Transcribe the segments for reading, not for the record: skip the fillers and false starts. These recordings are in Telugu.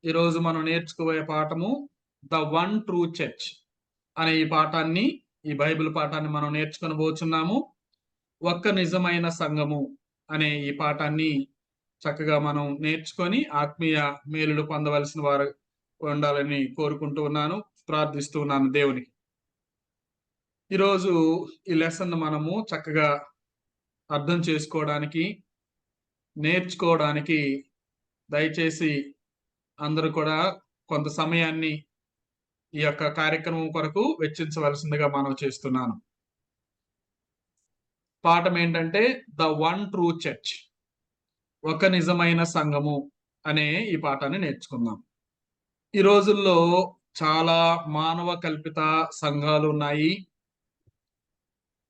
ఈరోజు మనం నేర్చుకోబోయే పాఠము ద వన్ ట్రూ చర్చ్ అనే ఈ బైబిల్ పాఠాన్ని మనం నేర్చుకొని ఒక్క నిజమైన సంఘము అనే ఈ పాఠాన్ని చక్కగా మనం నేర్చుకొని ఆత్మీయ మేలులు పొందవలసిన వారు ఉండాలని కోరుకుంటూ ఉన్నాను, ప్రార్థిస్తూ ఉన్నాను దేవునికి. ఈరోజు ఈ లెసన్ మనము చక్కగా అర్థం చేసుకోవడానికి, నేర్చుకోవడానికి దయచేసి అందరూ కూడా కొంత సమయాన్ని ఈ యొక్క కార్యక్రమం కొరకు వెచ్చించవలసిందిగా మనవి చేస్తున్నాను. పాఠం ఏంటంటే ద వన్ ట్రూ చర్చ్, ఒక నిజమైన సంఘము అనే ఈ పాఠాన్ని నేర్చుకుందాం. ఈ రోజుల్లో చాలా మానవ కల్పిత సంఘాలు ఉన్నాయి.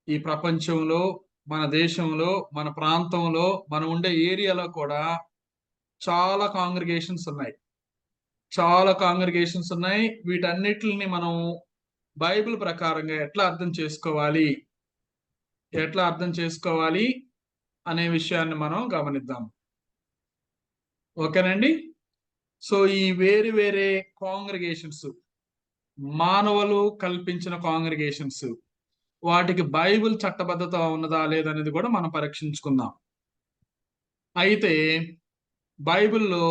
ఈ ప్రపంచంలో, మన దేశంలో, మన ప్రాంతంలో, మనం ఉండే ఏరియాలో కూడా చాలా కాంగ్రిగేషన్స్ ఉన్నాయి. వీటన్నిటిని మనం బైబిల్ ప్రకారంగా ఎట్లా అర్థం చేసుకోవాలి అనే విషయాన్ని మనం గమనిద్దాం. ఓకేనండి. సో ఈ వేరు వేరే కాంగ్రిగేషన్స్, మానవులు కల్పించిన కాంగ్రిగేషన్స్, వాటికి బైబిల్ చట్టబద్ధత ఉన్నదా లేదనేది కూడా మనం పరీక్షించుకుందాం. అయితే బైబిల్లో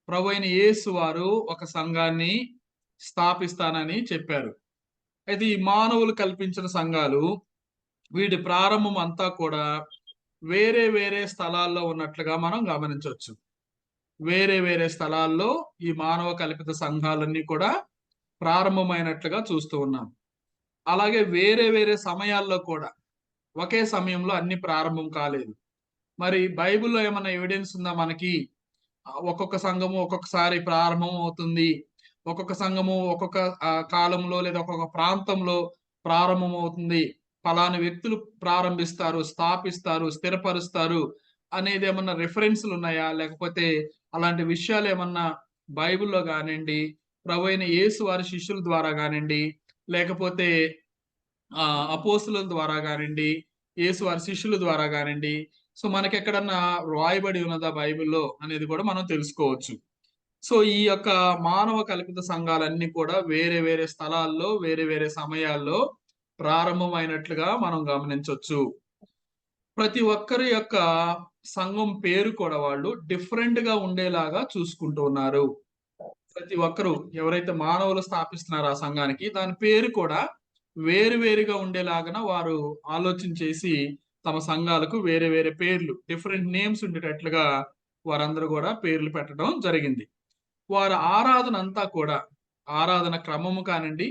ప్రభువైన యేసు వారు ఒక సంఘాన్ని స్థాపిస్తానని చెప్పారు. అయితే ఈ మానవులు కల్పించిన సంఘాలు, వీటి ప్రారంభం అంతా కూడా వేరే వేరే స్థలాల్లో ఉన్నట్లుగా మనం గమనించవచ్చు. వేరే వేరే స్థలాల్లో ఈ మానవ కల్పిత సంఘాలన్నీ కూడా ప్రారంభమైనట్లుగా చూస్తూ ఉన్నాం. అలాగే వేరే వేరే సమయాల్లో కూడా ఒకే సమయంలో అన్ని ప్రారంభం కాలేదు. మరి బైబిల్లో ఏమన్నా ఎవిడెన్స్ ఉందా మనకి? ఒక్కొక్క సంఘము ఒక్కొక్కసారి ప్రారంభం అవుతుంది, ఒక్కొక్క సంఘము ఒక్కొక్క కాలంలో లేదా ఒక్కొక్క ప్రాంతంలో ప్రారంభం అవుతుంది, ఫలానా వ్యక్తులు ప్రారంభిస్తారు, స్థాపిస్తారు, స్థిరపరుస్తారు అనేది ఏమన్నా రిఫరెన్స్లు ఉన్నాయా? లేకపోతే అలాంటి విషయాలు ఏమన్నా బైబిల్లో కానివ్వండి, ప్రభువైన యేసు వారి శిష్యుల ద్వారా కానివ్వండి, లేకపోతే అపోస్తుల ద్వారా కానివ్వండి, యేసు వారి శిష్యుల ద్వారా కానివ్వండి, సో మనకెక్కడన్నా రాయబడి ఉన్నదా బైబిల్లో అనేది కూడా మనం తెలుసుకోవచ్చు. సో ఈ యొక్క మానవ కల్పిత సంఘాలన్నీ కూడా వేరే వేరే స్థలాల్లో, వేరే వేరే సమయాల్లో ప్రారంభమైనట్లుగా మనం గమనించవచ్చు. ప్రతి ఒక్కరి యొక్క సంఘం పేరు కూడా వాళ్ళు డిఫరెంట్ గా ఉండేలాగా చూసుకుంటూ ఉన్నారు. ప్రతి ఒక్కరు ఎవరైతే మానవులు స్థాపిస్తున్నారో ఆ సంఘానికి, దాని పేరు కూడా వేరు వేరుగా ఉండేలాగా వారు ఆలోచన చేసి తమ సంఘాలకు వేరే వేరే పేర్లు, డిఫరెంట్ నేమ్స్ ఉండేటట్లుగా వారందరూ కూడా పేర్లు పెట్టడం జరిగింది. వారి ఆరాధన క్రమము కానివ్వండి,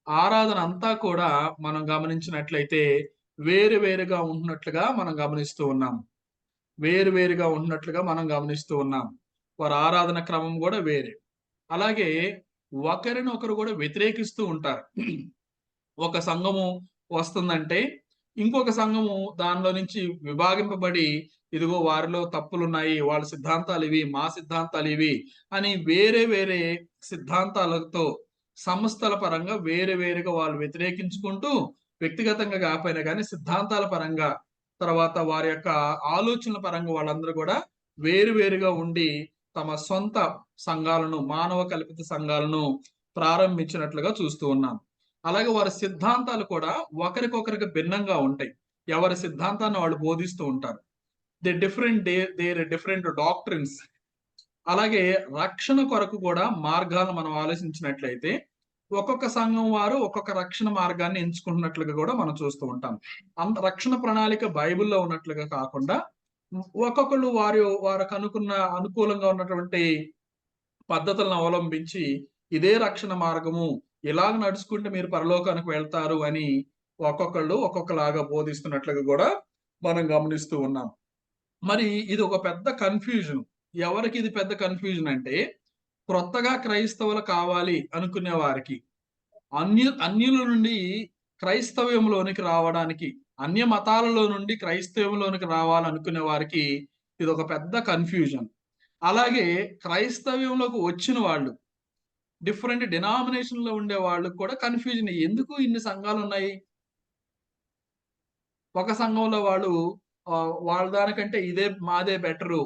ఆరాధన అంతా కూడా మనం గమనించినట్లయితే వేరు వేరుగా ఉంటున్నట్లుగా మనం గమనిస్తూ ఉన్నాం. వారి ఆరాధన క్రమం కూడా వేరే. అలాగే ఒకరినొకరు కూడా వ్యతిరేకిస్తూ ఉంటారు. ఒక సంఘము వస్తుందంటే ఇంకొక సంఘము దానిలో నుంచి విభాగింపబడి, ఇదిగో వారిలో తప్పులున్నాయి, వాళ్ళ సిద్ధాంతాలు ఇవి, మా సిద్ధాంతాలు ఇవి అని వేరే వేరే సిద్ధాంతాలతో సంస్థల పరంగా వేరే వేరుగా వాళ్ళు వ్యతిరేకించుకుంటూ, వ్యక్తిగతంగా కాకపోయినా కానీ సిద్ధాంతాల పరంగా, తర్వాత వారి యొక్క ఆలోచనల పరంగా వాళ్ళందరూ కూడా వేరు వేరుగా ఉండి తమ సొంత సంఘాలను, మానవ కల్పిత సంఘాలను ప్రారంభించినట్లుగా చూస్తూ ఉన్నాం. అలాగే వారి సిద్ధాంతాలు కూడా ఒకరికొకరికి భిన్నంగా ఉంటాయి. ఎవరి సిద్ధాంతాన్ని వాళ్ళు బోధిస్తూ ఉంటారు. There different doctrines. అలాగే రక్షణ కొరకు కూడా మార్గాలను మనం ఆలోచించినట్లయితే ఒక్కొక్క సంఘం వారు ఒక్కొక్క రక్షణ మార్గాన్ని ఎంచుకుంటున్నట్లుగా కూడా మనం చూస్తూ ఉంటాం. అంత రక్షణ ప్రణాళిక బైబిల్లో ఉన్నట్లుగా కాకుండా ఒక్కొక్కళ్ళు వారికి అనుకూలంగా ఉన్నటువంటి పద్ధతులను అవలంబించి ఇదే రక్షణ మార్గము, ఇలాగ నడుచుకుంటే మీరు పరలోకానికి వెళ్తారు అని ఒక్కొక్కళ్ళు ఒక్కొక్కలాగా బోధిస్తున్నట్లుగా కూడా మనం గమనిస్తూ ఉన్నాం. మరి ఇది ఒక పెద్ద కన్ఫ్యూజన్. ఎవరికి ఇది పెద్ద కన్ఫ్యూజన్ అంటే, క్రొత్తగా క్రైస్తవులు కావాలి అనుకునే వారికి, అన్యుల నుండి క్రైస్తవ్యంలోనికి రావడానికి, అన్య మతాలలో నుండి క్రైస్తవ్యంలోనికి రావాలనుకునే వారికి ఇది ఒక పెద్ద కన్ఫ్యూజన్. అలాగే క్రైస్తవ్యంలోకి వచ్చిన వాళ్ళు, డిఫరెంట్ డినామినేషన్ లో ఉండే వాళ్ళకు కూడా కన్ఫ్యూజన్. ఎందుకు ఇన్ని సంఘాలు ఉన్నాయి? ఒక సంఘంలో వాళ్ళు వాళ్ళ దానికంటే ఇదే మాదే బెటరు,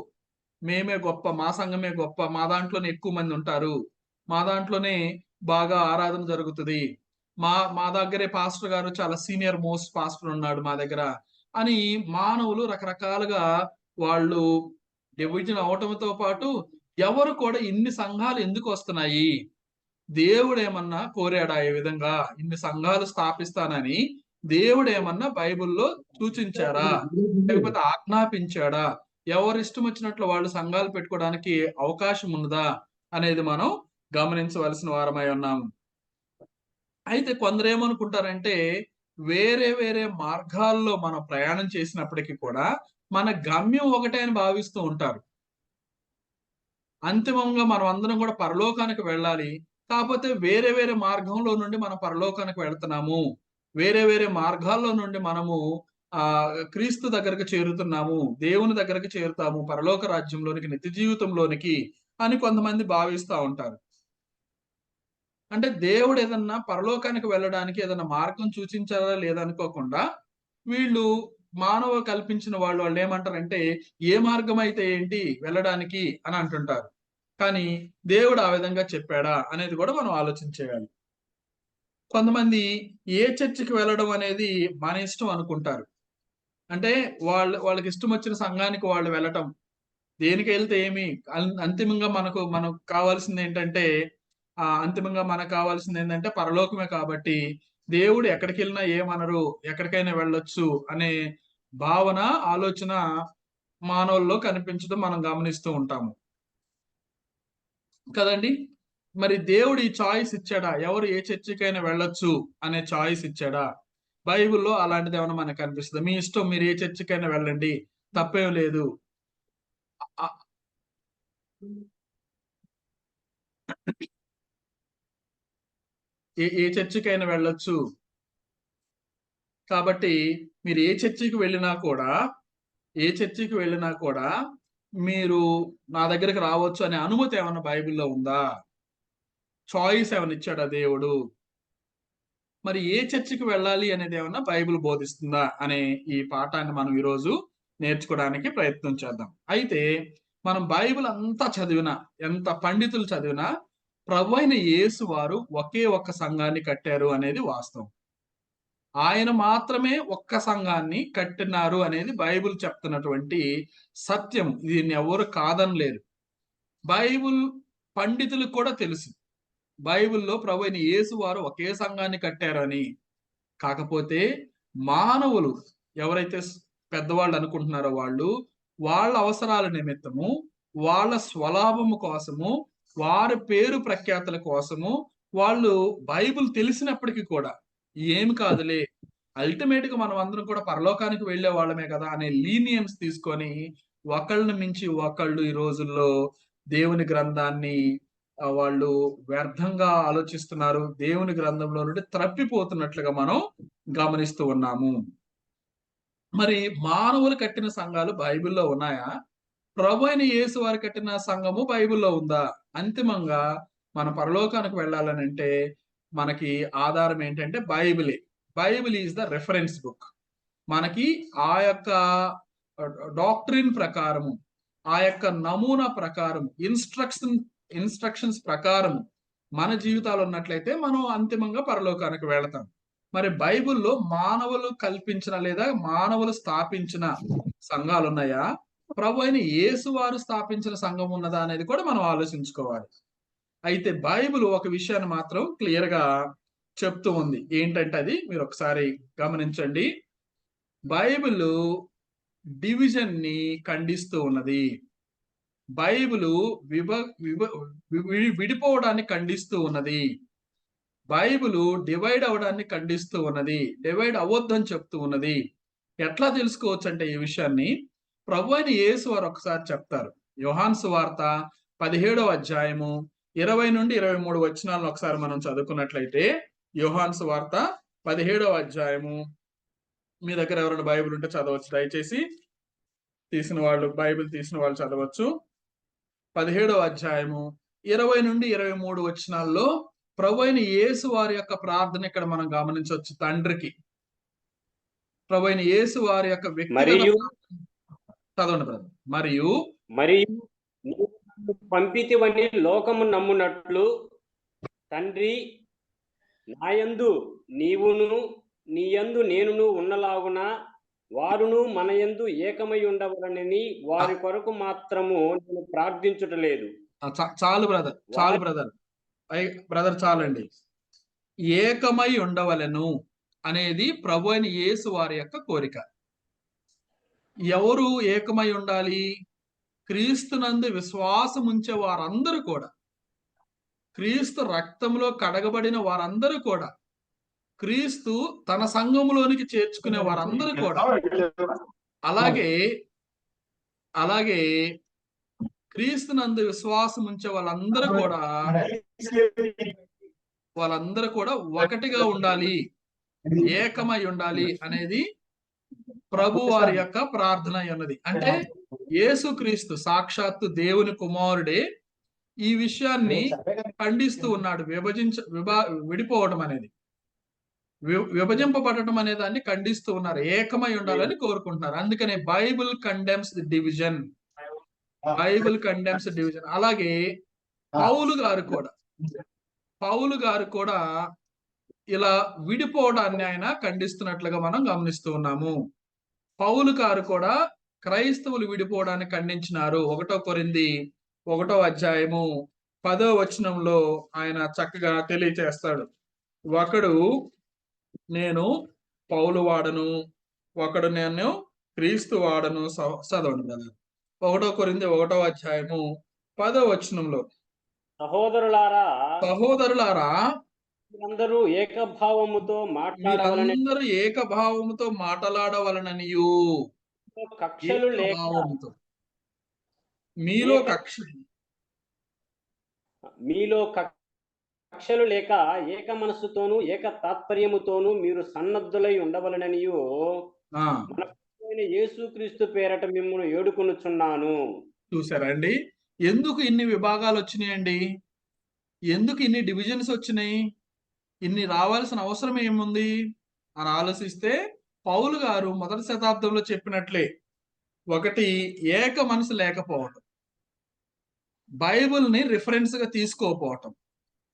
మేమే గొప్ప, మా సంఘమే గొప్ప, మా దాంట్లోనే ఎక్కువ మంది ఉంటారు, మా దాంట్లోనే బాగా ఆరాధన జరుగుతుంది, మా దగ్గరే పాస్టర్ గారు చాలా సీనియర్ మోస్ట్ పాస్టర్ ఉన్నాడు మా దగ్గర అని మానవులు రకరకాలుగా వాళ్ళు డివిజన్ అవటంతో పాటు ఎవరు కూడా ఇన్ని సంఘాలు ఎందుకు వస్తున్నాయి, దేవుడు ఏమన్నా కోరాడా ఈ విధంగా ఇన్ని సంఘాలు స్థాపిస్తానని? దేవుడు ఏమన్నా బైబిల్లో సూచించారా, లేకపోతే ఆజ్ఞాపించాడా? ఎవరిష్టం వచ్చినట్లు వాళ్ళు సంఘాలు పెట్టుకోవడానికి అవకాశం ఉన్నదా అనేది మనం గమనించవలసిన వారమై ఉన్నాము. అయితే కొందరు ఏమనుకుంటారంటే వేరే వేరే మార్గాల్లో మనం ప్రయాణం చేసినప్పటికీ కూడా మన గమ్యం ఒకటే అని భావిస్తూ ఉంటారు. అంతిమంగా మనం అందరం కూడా పరలోకానికి వెళ్ళాలి, కాకపోతే వేరే వేరే మార్గంలో నుండి మనం పరలోకానికి వెళ్తున్నాము, వేరే వేరే మార్గాల్లో నుండి మనము క్రీస్తు దగ్గరకు చేరుతున్నాము, దేవుని దగ్గరకు చేరుతాము, పరలోక రాజ్యంలోనికి, నిత్య జీవితంలోనికి అని కొంతమంది భావిస్తూ ఉంటారు. అంటే దేవుడు ఏదన్నా పరలోకానికి వెళ్ళడానికి ఏదన్నా మార్గం సూచించారా లేదనుకోకుండా వీళ్ళు మానవ కల్పించిన వాళ్ళు ఏమంటారంటే ఏ మార్గం అయితే ఏంటి వెళ్ళడానికి అని అంటుంటారు. కానీ దేవుడు ఆ విధంగా చెప్పాడా అనేది కూడా మనం ఆలోచించేయాలి. కొంతమంది ఏ చర్చికి వెళ్ళడం అనేది మన ఇష్టం అనుకుంటారు. అంటే వాళ్ళకి ఇష్టం వచ్చిన సంఘానికి వాళ్ళు వెళ్ళటం, దేనికి వెళ్తే ఏమి, అంతిమంగా మనకు కావాల్సింది ఏంటంటే అంతిమంగా మనకు కావాల్సింది ఏంటంటే పరలోకమే కాబట్టి దేవుడు ఎక్కడికి వెళ్ళినా ఏమనరు, ఎక్కడికైనా వెళ్ళొచ్చు అనే భావన, ఆలోచన మానవుల్లో కనిపించడం మనం గమనిస్తూ ఉంటాము కదండి. మరి దేవుడు ఈ చాయిస్ ఇచ్చాడా, ఎవరు ఏ చర్చికైనా వెళ్ళొచ్చు అనే చాయిస్ ఇచ్చాడా? బైబిల్లో అలాంటిది ఏమైనా మనకు అనిపిస్తుంది? మీ ఇష్టం, మీరు ఏ చర్చికైనా వెళ్ళండి, తప్పేం లేదు. ఏ చర్చికైనా వెళ్ళొచ్చు కాబట్టి మీరు ఏ చర్చికి వెళ్ళినా కూడా మీరు నా దగ్గరికి రావచ్చు అనే అనుమతి ఏమన్నా బైబిల్లో ఉందా? చాయిస్ ఏమైనా ఇచ్చాడా దేవుడు? మరి ఏ చర్చికి వెళ్ళాలి అనేది ఏమన్నా బైబిల్ బోధిస్తుందా అనే ఈ పాఠాన్ని మనం ఈరోజు నేర్చుకోవడానికి ప్రయత్నం చేద్దాం. అయితే మనం బైబిల్ అంతా చదివినా, ఎంత పండితులు చదివినా ప్రభువైన యేసు వారు ఒకే ఒక్క సంఘాన్ని కట్టారు అనేది వాస్తవం. ఆయన మాత్రమే ఒక్క సంఘాన్ని కట్టినారు అనేది బైబిల్ చెప్తున్నటువంటి సత్యం. దీన్ని ఎవరు కాదనలేరు. బైబిల్ పండితులకు కూడా తెలుసు బైబిల్లో ప్రభువైన యేసు వారు ఒకే సంఘాన్ని కట్టారు అని. కాకపోతే మానవులు ఎవరైతే పెద్దవాళ్ళు అనుకుంటున్నారో వాళ్ళ అవసరాల నిమిత్తము, వాళ్ళ స్వలాభము కోసము, వారి పేరు ప్రఖ్యాతుల కోసము వాళ్ళు బైబిల్ తెలిసినప్పటికీ కూడా ఏమి కాదులే, అల్టిమేట్ గా మనం అందరం కూడా పరలోకానికి వెళ్లే వాళ్ళమే కదా అనే లీనియన్స్ తీసుకొని ఒకళ్ళని మించి ఒకళ్ళు ఈ రోజుల్లో దేవుని గ్రంథాన్ని వాళ్ళు వ్యర్థంగా ఆలోచిస్తున్నారు, దేవుని గ్రంథంలో నుండి తప్పిపోతున్నట్లుగా మనం గమనిస్తూ ఉన్నాము. మరి మానవులు కట్టిన సంఘాలు బైబిల్లో ఉన్నాయా? ప్రభు అయిన యేసు వారు కట్టిన సంఘము బైబిల్లో ఉందా? అంతిమంగా మన పరలోకానికి వెళ్ళాలని అంటే మనకి ఆధారం ఏంటంటే బైబిలే. Bible is the reference book. మనకి ఆ యొక్క డాక్ట్రిన్ ప్రకారము, ఆ యొక్క నమూనా ప్రకారం, ఇన్స్ట్రక్షన్స్ ప్రకారం మన జీవితాలు ఉన్నట్లయితే మనం అంతిమంగా పరలోకానికి వెళతాం. మరి బైబిల్లో మానవులు కల్పించిన లేదా మానవులు స్థాపించిన సంఘాలు ఉన్నాయా? ప్రభు అయిన యేసు వారు స్థాపించిన సంఘం ఉన్నదా అనేది కూడా మనం ఆలోచించుకోవాలి. అయితే బైబిల్ ఒక విషయాన్ని మాత్రం క్లియర్ గా చెప్తూ ఉంది. ఏంటంటే అది మీరు ఒకసారి గమనించండి. బైబిల్ డివిజన్ ని ఖండిస్తూ ఉన్నది. బైబిల్ విడిపోవడాన్ని ఖండిస్తూ ఉన్నది. బైబిల్ డివైడ్ అవడాన్ని ఖండిస్తూ ఉన్నది. డివైడ్ అవ్వద్దని చెప్తూ ఉన్నది. ఎట్లా తెలుసుకోవచ్చు అంటే ఈ విషయాన్ని ప్రభు అయిన యేసు వారు ఒకసారి చెప్తారు. యోహాను సువార్త 17వ అధ్యాయము 20 నుండి 23 వచనాలను ఒకసారి మనం చదువుకున్నట్లయితే, యోహాను సువార్త 17వ అధ్యాయము, మీ దగ్గర ఎవరైనా బైబిల్ ఉంటే చదవచ్చు, దయచేసి బైబిల్ తీసిన వాళ్ళు చదవచ్చు. 17వ అధ్యాయము 20 నుండి 23 వచనాల్లో ప్రభు అయిన యేసు వారి యొక్క ప్రార్థన ఇక్కడ మనం గమనించవచ్చు. తండ్రికి ప్రభు అయిన యేసు వారి యొక్క వ్యక్తిగత చదవండి బ్రదర్. మరియు నీవు నన్ను పంపితివని లోకము నమ్మునట్లు తండ్రి నాయందు నీవును నీయందు నేనును ఉన్నలాగున వారును మనయందు ఏకమై ఉండవలనని వారి కొరకు మాత్రము నేను ప్రార్థించుటలేదు. చాలు బ్రదర్, చాలు బ్రదర్, బ్రదర్ చాలండి. ఏకమై ఉండవలను అనేది ప్రభు అయిన యేసు వారి యొక్క కోరిక. ఎవరు ఏకమై ఉండాలి? క్రీస్తునందు విశ్వాసం ఉంచే వారందరూ కూడా, క్రీస్తు రక్తంలో కడగబడిన వారందరూ కూడా, క్రీస్తు తన సంఘములోనికి చేర్చుకునే వారందరూ కూడా, అలాగే అలాగే క్రీస్తునందు విశ్వాసం ఉంచే వాళ్ళందరూ కూడా ఒకటిగా ఉండాలి, ఏకమై ఉండాలి అనేది ప్రభు వారి యొక్క ప్రార్థన ఉన్నది. అంటే యేసుక్రీస్తు సాక్షాత్తు దేవుని కుమారుడే ఈ విషయాన్ని ఖండిస్తూ ఉన్నాడు. విడిపోవడం అనేది, విభజింపబడటం అనే దాన్ని ఖండిస్తూ ఉన్నారు. ఏకమై ఉండాలని కోరుకుంటున్నారు. అందుకనే Bible condemns the division, Bible condemns division. అలాగే పౌలు గారు కూడా ఇలా విడిపోవడాన్ని ఆయన ఖండిస్తున్నట్లుగా మనం గమనిస్తూ ఉన్నాము. పౌలు గారు కూడా క్రైస్తవులు విడిపోవడాన్ని ఖండించినారు. 1 కొరింథీ 1వ అధ్యాయము 10వ వచనంలో ఆయన చక్కగా తెలియచేస్తాడు. ఒకడు నేను పౌలు వాడను, ఒకడు నేను క్రీస్తు వాడను. చదవండి కదా. 1 కొరింథీ 1వ అధ్యాయము 10వ వచనంలో, సహోదరులారా మీరందరూ ఏకభావముతో మాట్లాడవలననియు, కక్షలు లేక మీలో కక్షలు లేక ఏక మనస్సుతోను ఏక తాత్పర్యముతోను మీరు సన్నద్ధులై ఉండవలననియు మన యేసుక్రీస్తు పేరట మిమ్మల్ని ఏడుకొనుచున్నాను. చూసారా అండి, ఎందుకు ఇన్ని విభాగాలు వచ్చినాయండి? ఎందుకు ఇన్ని డివిజన్స్ వచ్చినాయి? ఇన్ని రావాల్సిన అవసరం ఏముంది అని ఆలోచిస్తే, పౌలు గారు 1వ శతాబ్దంలో చెప్పినట్లే, ఒకటి ఏక మనసు లేకపోవటం, బైబిల్ని రిఫరెన్స్ గా తీసుకోకపోవటం,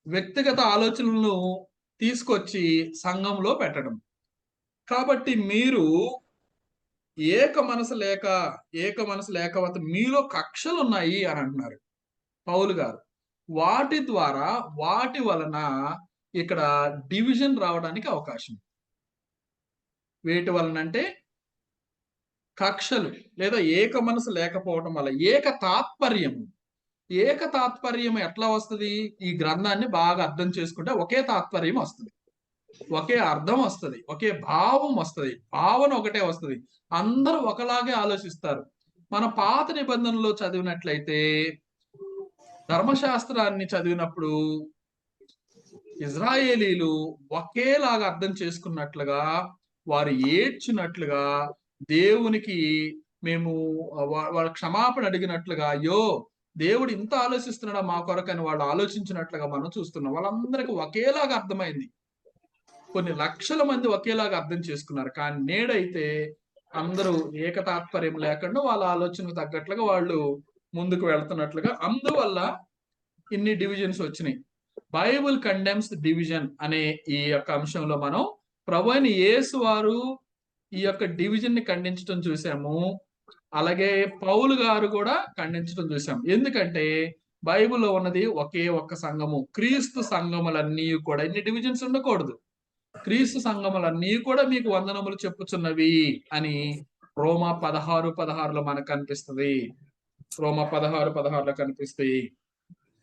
వ్యక్తిగత ఆలోచనలను తీసుకొచ్చి సంఘంలో పెట్టడం. కాబట్టి మీరు ఏక మనసు లేకపోతే మీలో కక్షలు ఉన్నాయి అని అంటున్నారు పౌలు గారు. వాటి వలన ఇక్కడ డివిజన్ రావడానికి అవకాశం. వేటి వలన అంటే కక్షలు లేదా ఏక మనసు లేకపోవటం వల్ల. ఏక తాత్పర్యం ఎట్లా వస్తుంది? ఈ గ్రంథాన్ని బాగా అర్థం చేసుకుంటే ఒకే తాత్పర్యం వస్తుంది, ఒకే అర్థం వస్తుంది, ఒకే భావం వస్తుంది, భావన ఒకటే వస్తుంది. అందరూ ఒకలాగే ఆలోచిస్తారు. మన పాత నిబంధనలో చదివినట్లయితే, ధర్మశాస్త్రాన్ని చదివినప్పుడు ఇజ్రాయేలీలు ఒకేలాగా అర్థం చేసుకున్నట్లుగా, వారు ఏడ్చినట్లుగా, దేవునికి మేము వాళ్ళ క్షమాపణ అడిగినట్లుగా, అయ్యో దేవుడు ఇంత ఆలోచిస్తున్నాడా మా కొరకని వాళ్ళు ఆలోచించినట్లుగా మనం చూస్తున్నాం. వాళ్ళందరికీ ఒకేలాగా అర్థమైంది. కొన్ని లక్షల మంది ఒకేలాగా అర్థం చేసుకున్నారు. కానీ నేడైతే అందరూ ఏకతాత్పర్యం లేకుండా వాళ్ళ ఆలోచనకు తగ్గట్లుగా వాళ్ళు ముందుకు వెళ్తున్నట్లుగా, అందువల్ల ఇన్ని డివిజన్స్ వచ్చినాయి. బైబిల్ కండెమ్స్ డివిజన్ అనే ఈ యొక్క అంశంలో మనం ప్రభు అయిన యేసు వారు ఈ యొక్క డివిజన్ ని ఖండించడం చూసాము. అలాగే పౌలు గారు కూడా ఖండించడం చూసాం. ఎందుకంటే బైబిల్లో ఉన్నది ఒకే ఒక్క సంఘము. క్రీస్తు సంఘములన్నీ కూడా, ఇన్ని డివిజన్స్ ఉండకూడదు. క్రీస్తు సంఘములన్నీ కూడా మీకు వందనములు చెప్పుచున్నవి అని రోమా 16:16 మనకు కనిపిస్తుంది. రోమా 16:16 కనిపిస్తాయి.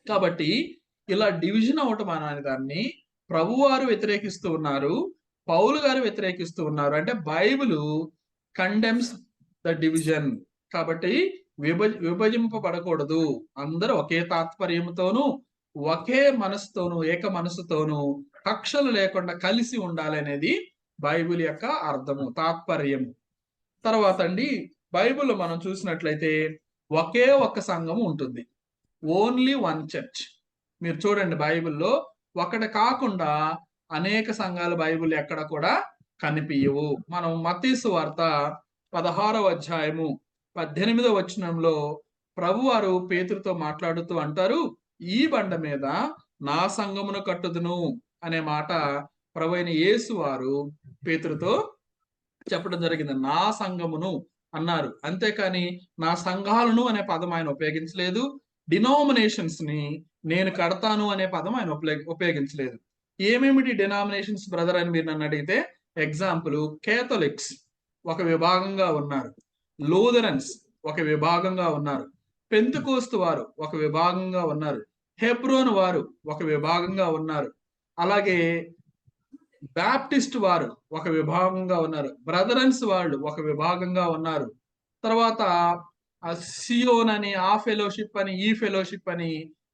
కాబట్టి ఇలా డివిజన్ అవటం అనే దాన్ని ప్రభువారు వ్యతిరేకిస్తూ ఉన్నారు, పౌలు గారు వ్యతిరేకిస్తూ ఉన్నారు. అంటే బైబిల్ కండెమ్స్ ద డివిజన్. కాబట్టి విభజింపబడకూడదు. అందరూ ఒకే తాత్పర్యంతోనూ ఒకే మనసుతోనూ ఏక మనసుతోనూ కక్షలు లేకుండా కలిసి ఉండాలి అనేది బైబిల్ యొక్క అర్థము, తాత్పర్యము. తర్వాత అండి, బైబిల్లో మనం చూసినట్లయితే ఒకే ఒక్క సంఘం ఉంటుంది, ఓన్లీ వన్ చర్చ్. మీరు చూడండి, బైబిల్లో ఒకటి కాకుండా అనేక సంఘాలు బైబిల్ ఎక్కడ కూడా కనిపించవు. మనం మత్తయి సువార్త 16వ అధ్యాయము 18వ వచనంలో ప్రభువారు పేతురుతో మాట్లాడుతూ అంటారు, ఈ బండ మీద నా సంఘమును కట్టుదును అనే మాట ప్రభు అయిన యేసు వారు పేతురుతో చెప్పడం జరిగింది. నా సంఘమును అన్నారు, అంతేకాని నా సంఘాలను అనే పదం ఆయన ఉపయోగించలేదు. డినామినేషన్స్ ని నేను కడతాను అనే పదం ఆయన ఉపయోగించలేదు. ఏమేమిటి డినామినేషన్స్ బ్రదర్ అని మీరు నన్ను అడిగితే, ఎగ్జాంపుల్ కేథలిక్స్ ఒక విభాగంగా ఉన్నారు, లూథరన్స్ ఒక విభాగంగా ఉన్నారు, పెంతెకోస్తు వారు ఒక విభాగంగా ఉన్నారు, హెబ్రోన్ వారు ఒక విభాగంగా ఉన్నారు, అలాగే బ్యాప్టిస్ట్ వారు ఒక విభాగంగా ఉన్నారు, బ్రదరన్స్ వాళ్ళు ఒక విభాగంగా ఉన్నారు, తర్వాత సియోన్ అని, ఆ ఫెలోషిప్ అని, ఈ ఫెలోషిప్ అని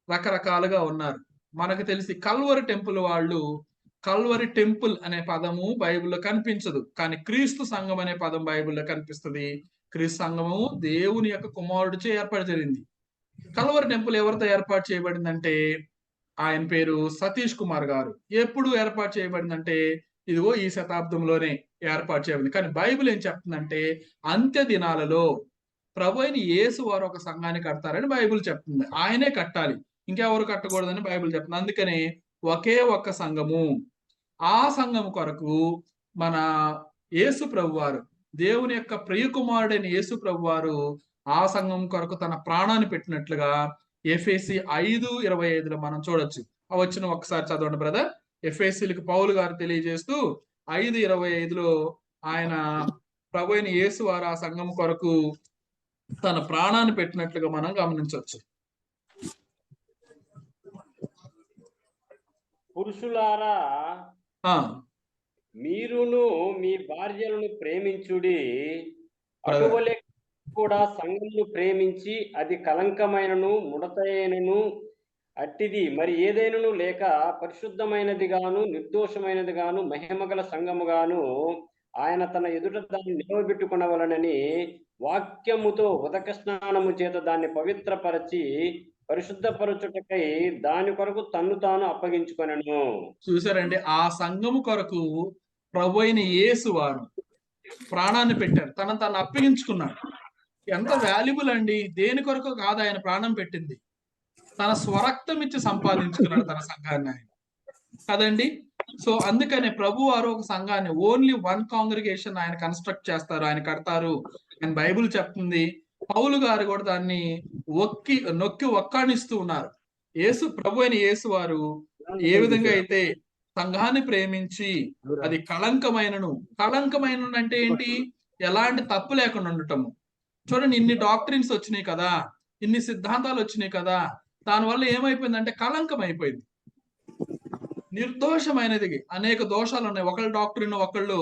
రకరకాలుగా ఉన్నారు. మనకు తెలిసి కల్వరి టెంపుల్ వాళ్ళు, కల్వరి టెంపుల్ అనే పదము బైబిల్లో కనిపించదు, కానీ క్రీస్తు సంఘం అనే పదం బైబిల్లో కనిపిస్తుంది. క్రీస్తు సంఘము దేవుని యొక్క కుమారుడిచే ఏర్పాటు జరిగింది. కల్వరి టెంపుల్ ఎవరితో ఏర్పాటు చేయబడిందంటే ఆయన పేరు సతీష్ కుమార్ గారు. ఎప్పుడు ఏర్పాటు చేయబడిందంటే ఇదిగో ఈ శతాబ్దంలోనే ఏర్పాటు చేయబడింది. కానీ బైబిల్ ఏం చెప్తుందంటే అంత్య దినాలలో ప్రభు అయిన యేసు వారు ఒక సంఘాన్ని కడతారని బైబిల్ చెప్తుంది. ఆయనే కట్టాలి, ఇంకెవరు కట్టకూడదని బైబిల్ చెప్తుంది. అందుకనే ఒకే ఒక్క సంఘము, ఆ సంఘం కొరకు మన యేసు ప్రభు వారు, దేవుని యొక్క ప్రియకుమారుడైన యేసు ప్రభు వారు ఆ సంఘం కొరకు తన ప్రాణాన్ని పెట్టినట్లుగా ఎఫెసీ 5:25 మనం చూడొచ్చు. ఆ వచ్చిన ఒకసారి చదవండి బ్రదర్. ఎఫెసీలకు పౌలు గారు తెలియజేస్తూ 5:25లో ఆయన ప్రభు అయిన యేసు వారు ఆ సంఘం కొరకు తన ప్రాణాన్ని పెట్టినట్లుగా మనం గమనించవచ్చు. పురుషులారా మీరును మీ భార్యలను ప్రేమించుడి, అటువలే కూడా సంఘమును ప్రేమించి అది కలంకమైనను ముడతైనను అట్టిది మరి ఏదైనను లేక పరిశుద్ధమైనది గాను నిర్దోషమైనది గాను మహిమగల సంఘము గాను ఆయన తన ఎదుట దాన్ని నిలవబెట్టుకునవలనని వాక్యముతో ఉదక స్నానము చేత దాన్ని పవిత్రపరచి పరిశుద్ధపరచుటకై దాని కొరకు తన్ను తాను అప్పగించుకొనెను. చూసారండి, ఆ సంఘము కొరకు ప్రభు అయిన యేసు వారు ప్రాణాన్ని పెట్టారు, తను అప్పగించుకున్నాడు. ఎంత వాల్యుబుల్ అండి. దేని కొరకు కాదు ఆయన ప్రాణం పెట్టింది, తన స్వరక్తం ఇచ్చి సంపాదించుకున్నాడు తన సంఘాన్ని ఆయన కదండి. సో అందుకనే ప్రభు వారు ఒక సంఘాన్ని, ఓన్లీ వన్ కాంగ్రిగేషన్ ఆయన కన్స్ట్రక్ట్ చేస్తారు, ఆయన కడతారు అని బైబిల్ చెప్తుంది. పౌలు గారు కూడా దాన్ని నొక్కి ఒక్కాణిస్తూ ఉన్నారు. యేసు ప్రభు అయిన యేసు వారు ఏ విధంగా అయితే సంఘాన్ని ప్రేమించి అది కళంకమైనను అంటే ఏంటి, ఎలాంటి తప్పు లేకుండా ఉండటము. చూడండి, ఇన్ని డాక్టరీన్స్ వచ్చినాయి కదా, ఇన్ని సిద్ధాంతాలు వచ్చినాయి కదా, దానివల్ల ఏమైపోయిందంటే కళంకం అయిపోయింది, నిర్దోషమైనది. అనేక దోషాలు ఉన్నాయి. ఒకళ్ళ డాక్టరీని ఒకళ్ళు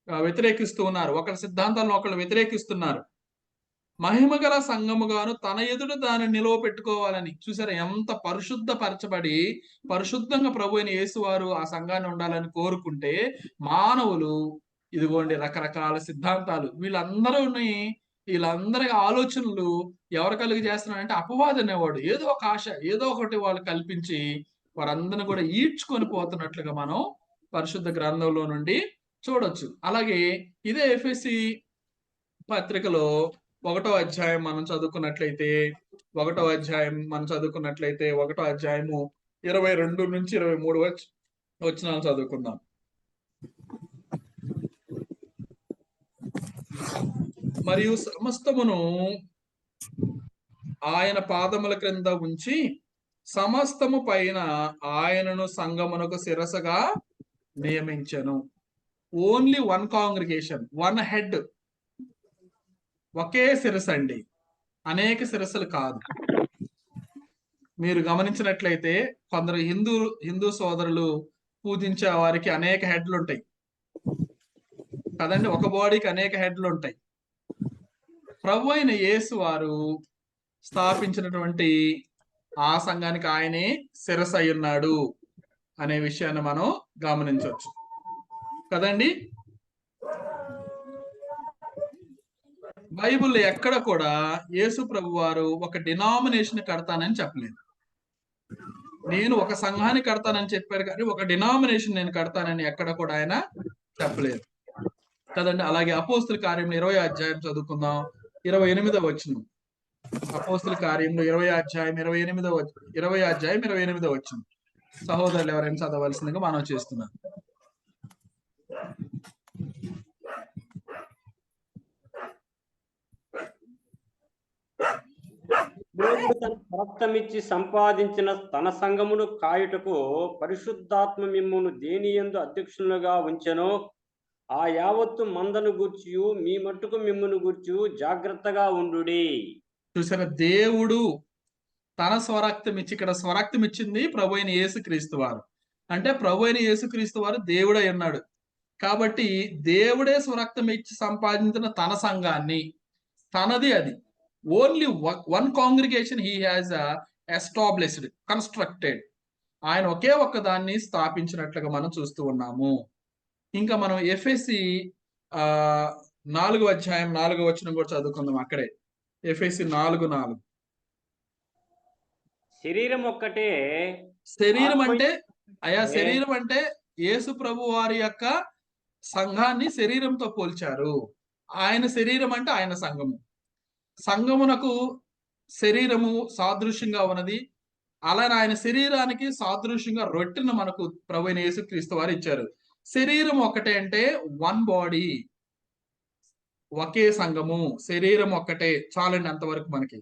వ్యతిరేకిస్తూ ఉన్నారు, ఒకళ్ళ సిద్ధాంతాలను ఒకళ్ళు వ్యతిరేకిస్తున్నారు. మహిమగల సంఘముగాను తన ఎదుట దాన్ని నిలువ పెట్టుకోవాలని చూసారా, ఎంత పరిశుద్ధపరచబడి పరిశుద్ధంగా ప్రభు అయిన యేసు వారు ఆ సంఘాన్ని ఉండాలని కోరుకుంటే, మానవులు ఇదిగోండి రకరకాల సిద్ధాంతాలు, వీళ్ళందరి ఆలోచనలు ఎవరు కలిగి చేస్తున్నారంటే అపవాది అనేవాడు ఏదో ఒక ఆశ, ఏదో ఒకటి వాళ్ళు కల్పించి వారందరిని కూడా ఈడ్చుకొని పోతున్నట్లుగా మనం పరిశుద్ధ గ్రంథంలో నుండి చూడొచ్చు. అలాగే ఇదే ఎఫెసీ పత్రికలో 1వ అధ్యాయం మనం చదువుకున్నట్లయితే 1వ అధ్యాయము 22 నుంచి 23 వచనాలు చదువుకుందాం. మరియు సమస్తమును ఆయన పాదముల క్రింద ఉంచి సమస్తము పైన ఆయనను సంఘమునకు శిరసగా నియమించెను. Only one congregation, one head, ఒకే శిరస్సు అండి, అనేక శిరస్సులు కాదు. మీరు గమనించినట్లయితే కొందరు హిందూ సోదరులు పూజించే వారికి అనేక హెడ్లు ఉంటాయి కదండి, ఒక బాడీకి అనేక హెడ్లు ఉంటాయి. ప్రభు అయిన యేసు వారు స్థాపించినటువంటి ఆ సంఘానికి ఆయనే శిరస్సు అయి ఉన్నాడు అనే విషయాన్ని మనం గమనించవచ్చు కదండి. బైబిల్లో ఎక్కడ కూడా యేసు ప్రభు వారు ఒక డినామినేషన్ కడతానని చెప్పలేదు. నేను ఒక సంఘాన్ని కడతానని చెప్పారు, కానీ ఒక డినామినేషన్ నేను కడతానని ఎక్కడ కూడా ఆయన చెప్పలేదు కదండి. అలాగే అపోస్తుల కార్యం 20వ అధ్యాయం చదువుకుందాం, 28వ వచనం. అపోస్తుల కార్యంలో 20 అధ్యాయం 28 వచ్చింది. సహోదరులు ఎవరైనా చదవలసిందిగా మనం చేస్తున్నాం. దేవుడు తన రక్తమిచ్చి సంపాదించిన తన సంఘమును కాయుటకు పరిశుద్ధాత్మ మిమ్మును దేనియందు అధ్యక్షులుగా ఉంచెనో ఆ యావత్తు మందను గూర్చియు మీ మట్టుకు మిమ్మును గూర్చి జాగ్రత్తగా ఉండుడి. చూసారా, దేవుడు తన స్వరక్తం ఇచ్చి, ఇక్కడ స్వరక్తం ఇచ్చింది ప్రభు అయిన యేసుక్రీస్తు వారు. అంటే ప్రభు అయిన యేసుక్రీస్తు వారు దేవుడై ఉన్నాడు కాబట్టి దేవుడే స్వరక్తం ఇచ్చి సంపాదించిన తన సంఘాన్ని, తనది అది, only one congregation he has established, constructed. ఆయన ఒకే ఒక్క దాన్ని స్థాపించినట్లుగా మనం చూస్తూ ఉన్నాము. ఇంకా మనం ఎఫెసి 4వ అధ్యాయం 4వ వచనం కూడా చదువుకుందాం. అక్కడే ఎఫెసి 4:4. శరీరం ఒక్కటే, శరీరం అంటే శరీరం అంటే యేసు ప్రభు వారి యొక్క సంఘాన్ని శరీరంతో పోల్చారు. ఆయన శరీరం అంటే ఆయన సంఘము. సంఘమునకు శరీరము సాదృశ్యంగా ఉన్నది. అలానే ఆయన శరీరానికి సాదృశ్యంగా రొట్టెను మనకు ప్రభు అయిన యేసుక్రీస్తు వారు ఇచ్చారు. శరీరం ఒకటే అంటే వన్ బాడీ, ఒకే సంఘము, శరీరం ఒక్కటే. చాలండి, అంతవరకు మనకి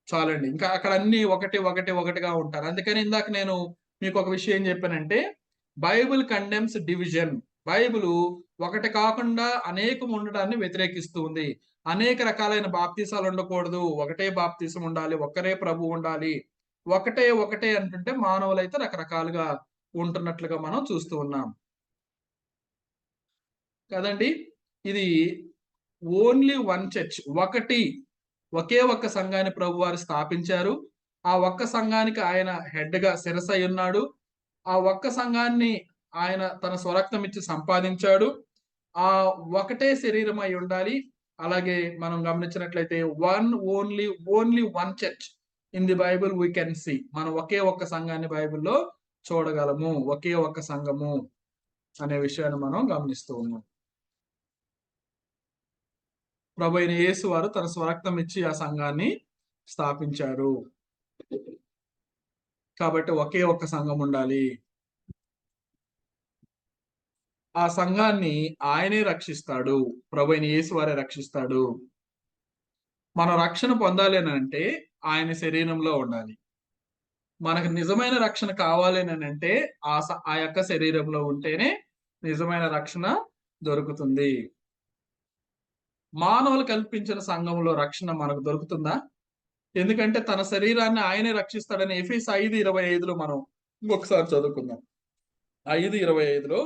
చాలండి. ఇంకా అక్కడ అన్ని ఒకటిగా ఉంటారు. అందుకని ఇందాక నేను మీకు ఒక విషయం చెప్పానంటే, బైబిల్ కండెమ్స్ డివిజన్. బైబిల్ ఒకటి కాకుండా అనేకం ఉండడాన్ని వ్యతిరేకిస్తూ ఉంది. అనేక రకాలైన బాప్తీసాలు ఉండకూడదు, ఒకటే బాప్తీసం ఉండాలి, ఒక్కరే ప్రభు ఉండాలి. ఒకటే అంటుంటే మానవులైతే రకరకాలుగా ఉంటున్నట్లుగా మనం చూస్తూ ఉన్నాం కదండి. ఇది ఓన్లీ వన్ చర్చ్, ఒకే ఒక్క సంఘాన్ని ప్రభు వారు స్థాపించారు. ఆ ఒక్క సంఘానికి ఆయన హెడ్ గా శిరసై ఉన్నాడు. ఆ ఒక్క సంఘాన్ని ఆయన తన స్వరక్తం ఇచ్చి సంపాదించాడు. ఆ ఒకటే శరీరం అయి ఉండాలి. అలాగే మనం గమనించినట్లయితే only one church in the bible we can see. మనం ఒకే ఒక్క సంఘాన్ని బైబిల్లో చూడగలము. ఒకే ఒక్క సంఘము అనే విషయాన్ని మనం గమనిస్తూ ఉన్నాం. ప్రభు అయిన యేసు వారు తన స్వరక్తం ఇచ్చి ఆ సంఘాన్ని స్థాపించారు. కాబట్టి ఒకే ఒక్క సంఘం ఉండాలి. ఆ సంఘాన్ని ఆయనే రక్షిస్తాడు. ప్రభు అయిన యేసు వారే రక్షిస్తాడు. మన రక్షణ పొందాలి అని అంటే ఆయన శరీరంలో ఉండాలి. మనకు నిజమైన రక్షణ కావాలి అని అంటే ఆ యొక్క శరీరంలో ఉంటేనే నిజమైన రక్షణ దొరుకుతుంది. మానవులు కల్పించిన సంఘంలో రక్షణ మనకు దొరుకుతుందా? ఎందుకంటే తన శరీరాన్ని ఆయనే రక్షిస్తాడని ఎఫెసీ 5:25 మనం ఇంకొకసారి చదువుకుందాం. 5:25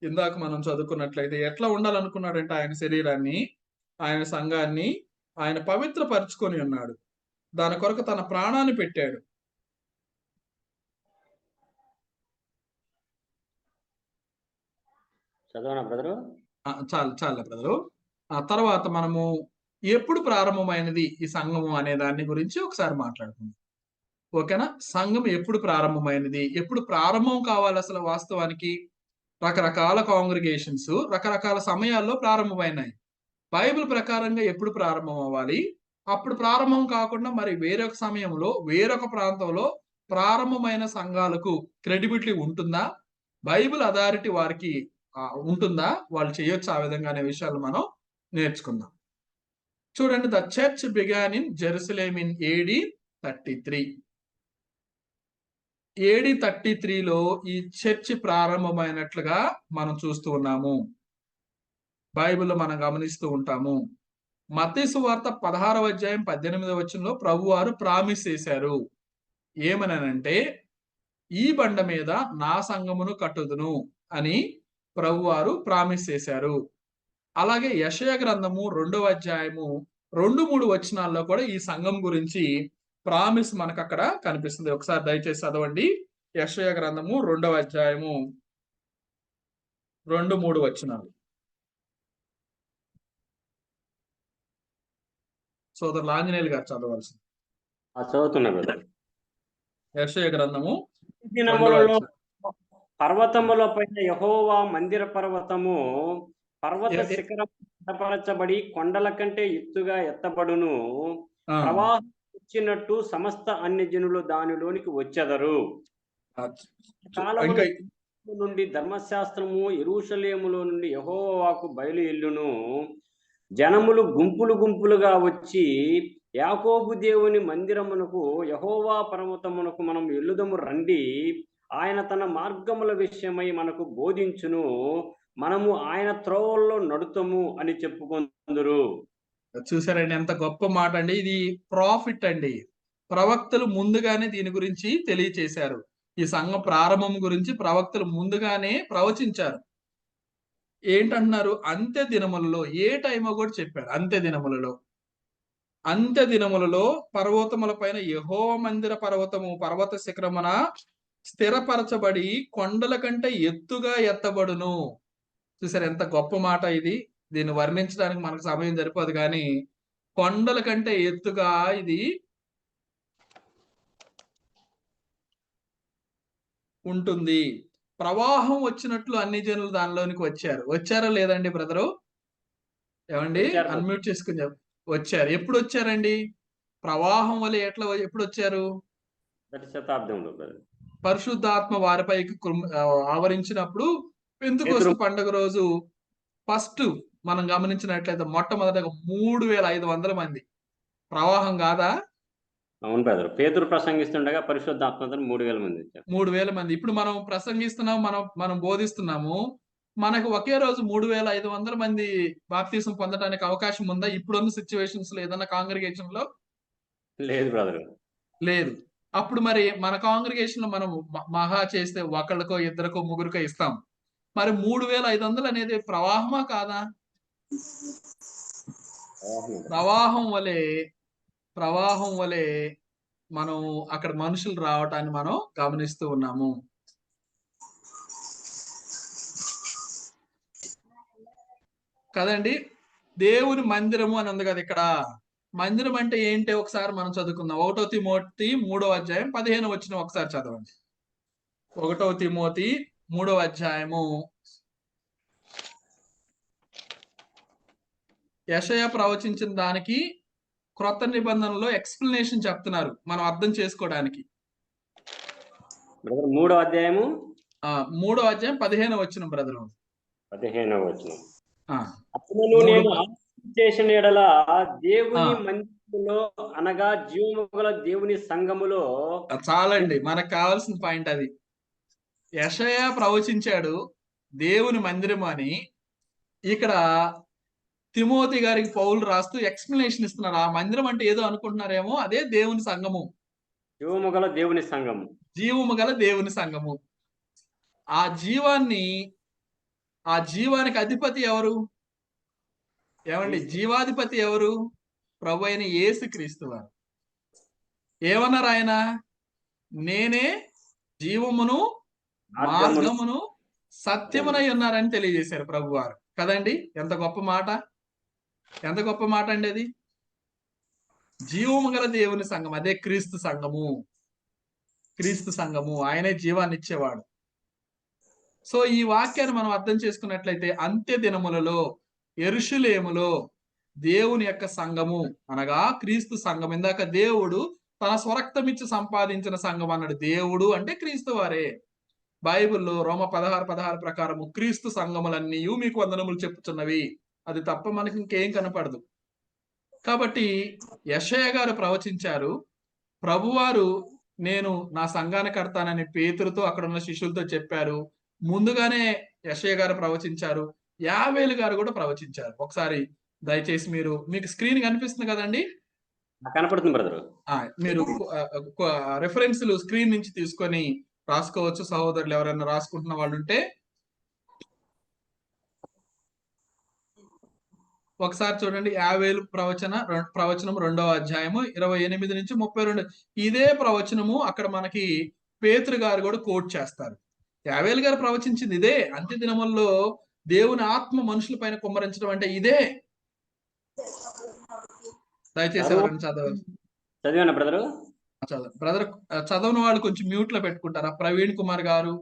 ఇందాక మనం చదువుకున్నట్లయితే ఎట్లా ఉండాలనుకున్నాడంటే ఆయన శరీరాన్ని, ఆయన సంఘాన్ని ఆయన పవిత్రపరుచుకొని ఉన్నాడు. దాని కొరకు తన ప్రాణాన్ని పెట్టాడు. చదవనా బ్రదరు? చాలా బ్రదరు. ఆ తర్వాత మనము ఎప్పుడు ప్రారంభమైనది ఈ సంఘము అనే దాని గురించి ఒకసారి మాట్లాడుకుందాం. ఓకేనా? సంఘం ఎప్పుడు ప్రారంభమైనది, ఎప్పుడు ప్రారంభం కావాలి అసలు వాస్తవానికి? రకరకాల కాంగ్రిగేషన్స్ రకరకాల సమయాల్లో ప్రారంభమైనాయి. బైబిల్ ప్రకారంగా ఎప్పుడు ప్రారంభం అవ్వాలి? అప్పుడు ప్రారంభం కాకుండా మరి వేరొక సమయంలో వేరొక ప్రాంతంలో ప్రారంభమైన సంఘాలకు క్రెడిబిలిటీ ఉంటుందా? బైబిల్ అథారిటీ వారికి ఉంటుందా? వాళ్ళు చేయొచ్చు ఆ విధంగా అనే విషయాలు మనం నేర్చుకుందాం. చూడండి, the church began in Jerusalem in AD 33. AD 33లో ఈ చర్చ్ ప్రారంభమైనట్లుగా మనం చూస్తూ ఉన్నాము. బైబిల్లో మనం గమనిస్తూ ఉంటాము. మత్తయి సువార్త 16వ అధ్యాయం 18వ వచనంలో ప్రభు వారు ప్రామిస్ చేశారు. ఏమనంటే, ఈ బండ మీద నా సంఘమును కట్టుదును అని ప్రభు వారు ప్రామిస్ చేశారు. అలాగే యెషయా గ్రంథము 2వ అధ్యాయము 2-3 వచనాల్లో కూడా ఈ సంఘం గురించి ప్రామిస్ మనకు అక్కడ కనిపిస్తుంది. ఒకసారి దయచేసి చదవండి. యెషయా గ్రంథము 2వ అధ్యాయము 2-3 వచనాలు. సోదరులు ఆంజనేయులు గారు చదవాల్సింది. చదువుతున్నా బ్రదర్. యెషయా గ్రంథము దినములలో పర్వతముల పైన యెహోవా మందిర పర్వతము పర్వత శిఖరం సిద్ధపరచబడి కొండల కంటే ఎత్తుగా ఎత్తబడును. ప్రవాహం వచ్చినట్టు సమస్త అన్యజనులు దానిలోనికి వచ్చెదరు. ఆ, కాలమున ఇంకా నుండి ధర్మశాస్త్రము యెరూషలేములో నుండి యెహోవా వాక్కు బయలుయెళ్ళును. జనములు గుంపులు గుంపులుగా వచ్చి యాకోబు దేవుని మందిరమునకు యెహోవా పర్వతమునకు మనం ఎల్లుదము రండి. ఆయన తన మార్గముల విషయమై మనకు బోధించును. మనము ఆయన త్రోవల్లో నడుతము అని చెప్పుకొందురు. చూసారండి ఎంత గొప్ప మాట అండి. ఇది ప్రాఫిట్ అండి. ప్రవక్తలు ముందుగానే దీని గురించి తెలియచేశారు. ఈ సంఘం ప్రారంభం గురించి ప్రవక్తలు ముందుగానే ప్రవచించారు. ఏంటంటున్నారు? అంత్య దినములలో, ఏ టైమో కూడా చెప్పారు. అంత్య దినములలో పర్వతముల పైన యెహోవా మందిర పర్వత శిఖరమున స్థిరపరచబడి కొండల కంటే ఎత్తుగా ఎత్తబడును. చూసారు ఎంత గొప్ప మాట ఇది. దీన్ని వర్ణించడానికి మనకు సమయం సరిపోదు, కానీ కొండల కంటే ఎత్తుగా ఇది ఉంటుంది. ప్రవాహం వచ్చినట్లు అన్ని జనులు దానిలోనికి వచ్చారా లేదండి బ్రదరు? ఏమండి? వచ్చారు. అన్మ్యూట్ చేసుకుని వచ్చారు. ఎప్పుడు వచ్చారండి? ప్రవాహం వల్ల ఎప్పుడు వచ్చారు? మొదటి శతాబ్దంలో బ్రదర్. పరిశుద్ధాత్మ వారిపైకి ఆవరించినప్పుడు పెంతెకోస్తు పేతురు పండుగ రోజు ఫస్ట్ మనం గమనించినట్లయితే మొట్టమొదటగా 3,500 మంది. ప్రవాహం కాదా? అవును బ్రదర్. పేతురు ప్రసంగిస్తుండగా పరిశుద్ధాత్మతో 3,000 మంది వచ్చారు. 3,000 మంది. ఇప్పుడు మనం ప్రసంగిస్తున్నాం, మనం బోధిస్తున్నాము. మనకు ఒకే రోజు 3,500 మంది బాప్తిసం పొందడానికి అవకాశం ఉందా? ఇప్పుడున్న సిచ్యువేషన్స్ లో ఏదైనా కాంగ్రిగేషన్ లో? లేదు బ్రదర్. లేదు. అప్పుడు మరి మన కాంగ్రిగేషన్ లో మనం మహా చేస్తే ఒకళ్ళకో ఇద్దరికో ముగ్గురికో ఇస్తాం. మరి 3,500 అనేది ప్రవాహమా కాదా? ప్రవాహం వలె మనం అక్కడ మనుషులు రావటాన్ని మనం గమనిస్తూ ఉన్నాము. కదండి? దేవుని మందిరము అని ఉంది కదా ఇక్కడ. మందిరం అంటే ఏంటి ఒకసారి మనం చదువుకుందాం. 1 తిమోతి 3వ అధ్యాయం 15వ వచనం ఒకసారి చదవండి. 1 తిమోతి 3వ అధ్యాయము. యెషయా ప్రవచించిన దానికి క్రొత్త నిబంధనలో ఎక్స్ప్లెనేషన్ చెప్తున్నారు మనం అర్థం చేసుకోవడానికి. బ్రదర్ 3వ అధ్యాయము 3వ అధ్యాయం 15వ వచనం బ్రదర్. 15వ వచనం. ఆ, అతను నేను చేసిన ఎడల దేవుని ఆ. మందిరములో అనగా జీవము గల దేవుని సంఘములో చాలండి, మనకు కావాల్సిన పాయింట్ అది. యెషయా ప్రవచించాడు దేవుని మందిరము అని. ఇక్కడ తిమోతి గారికి పౌలు రాస్తూ ఎక్స్ప్లెనేషన్ ఇస్తున్నారు. ఆ మందిరం అంటే ఏదో అనుకుంటున్నారేమో, అదే దేవుని సంఘము, జీవము గల దేవుని సంఘము. జీవము గల దేవుని సంఘము. ఆ జీవానికి అధిపతి ఎవరు? ఏమండి? జీవాధిపతి ఎవరు? ప్రభు అయిన యేసుక్రీస్తు వారు. ఏమన్నారు ఆయన? నేనే జీవమును మార్గమును సత్యమునై ఉన్నారని తెలియజేశారు ప్రభు వారు. కదండి? ఎంత గొప్ప మాట, ఎంత గొప్ప మాట అండి అది. జీవము గల దేవుని సంఘం, అదే క్రీస్తు సంఘము. ఆయనే జీవాన్ని ఇచ్చేవాడు. సో ఈ వాక్యాన్ని మనం అర్థం చేసుకున్నట్లయితే అంత్య దినములలో యెరూషలేములో దేవుని యొక్క సంఘము అనగా క్రీస్తు సంఘం. ఇందాక దేవుడు తన స్వరక్తమిచ్చి సంపాదించిన సంఘం అన్నాడు. దేవుడు అంటే క్రీస్తు వారే. బైబిల్లో రోమ 16:16 ప్రకారము క్రీస్తు సంఘములన్నీ మీకు వందనములు చెప్పుచున్నవి. అది తప్ప మనకి ఇంకేం కనపడదు. కాబట్టి యెషయా గారు ప్రవచించారు. ప్రభువారు నేను నా సంఘాన్ని కడతానని పేతురుతో అక్కడ ఉన్న శిష్యులతో చెప్పారు. ముందుగానే యెషయా గారు ప్రవచించారు. యావేలు గారు కూడా ప్రవచించారు. ఒకసారి దయచేసి మీకు స్క్రీన్ కనిపిస్తుంది కదండి? కనపడుతుంది బ్రదర్. మీరు రెఫరెన్స్లు స్క్రీన్ నుంచి తీసుకొని రాసుకోవచ్చు. సహోదరులు ఎవరైనా రాసుకుంటున్న వాళ్ళు ఉంటే ఒకసారి చూడండి. యావేలు ప్రవచనం 2వ అధ్యాయము 28 నుంచి 32. ఇదే ప్రవచనము అక్కడ మనకి పేతురు గారు కూడా కోట్ చేస్తారు. యావేలు గారు ప్రవచించింది ఇదే. అంత్య దినముల్లో దేవుని ఆత్మ మనుషుల పైన కుమ్మరించడం అంటే ఇదే. దయచేసి ఎవరైనా చదివానా బ్రదర్? బ్రదర్ చదవని వాళ్ళు కొంచెం మ్యూట్ లో పెట్టుకుంటారా? ప్రవీణ్ కుమార్ గారు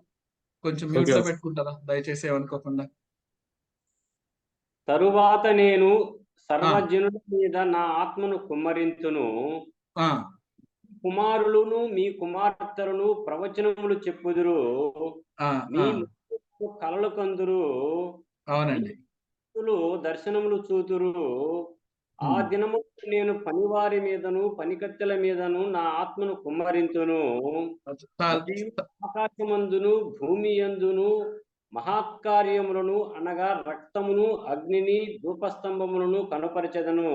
కొంచెం మ్యూట్ లో పెట్టుకుంటారా దయచేసి, ఏమనుకోకుండా. తరువాత నేను సర్వజనుల మీద నా ఆత్మను కుమ్మరింతును. ఆ కుమారులను మీ కుమార్తెలను ప్రవచనములు చెప్పుదురు, ఆ మీ ఆ ముఖ్యులు కలలు కందురు, మీ అవునండి. భక్తులు దర్శనములు చూతురు. ఆ ఉమ్. దినము నేను పనివారి మీదను పనికత్తెల మీదను నా ఆత్మను కుమ్మరింతును. చాలు. మరియు ఆకాశమందును భూమి యందును మహత్కార్యములను అనగా రక్తమును అగ్నిని ధూపస్తంభములను కనపరచెదను.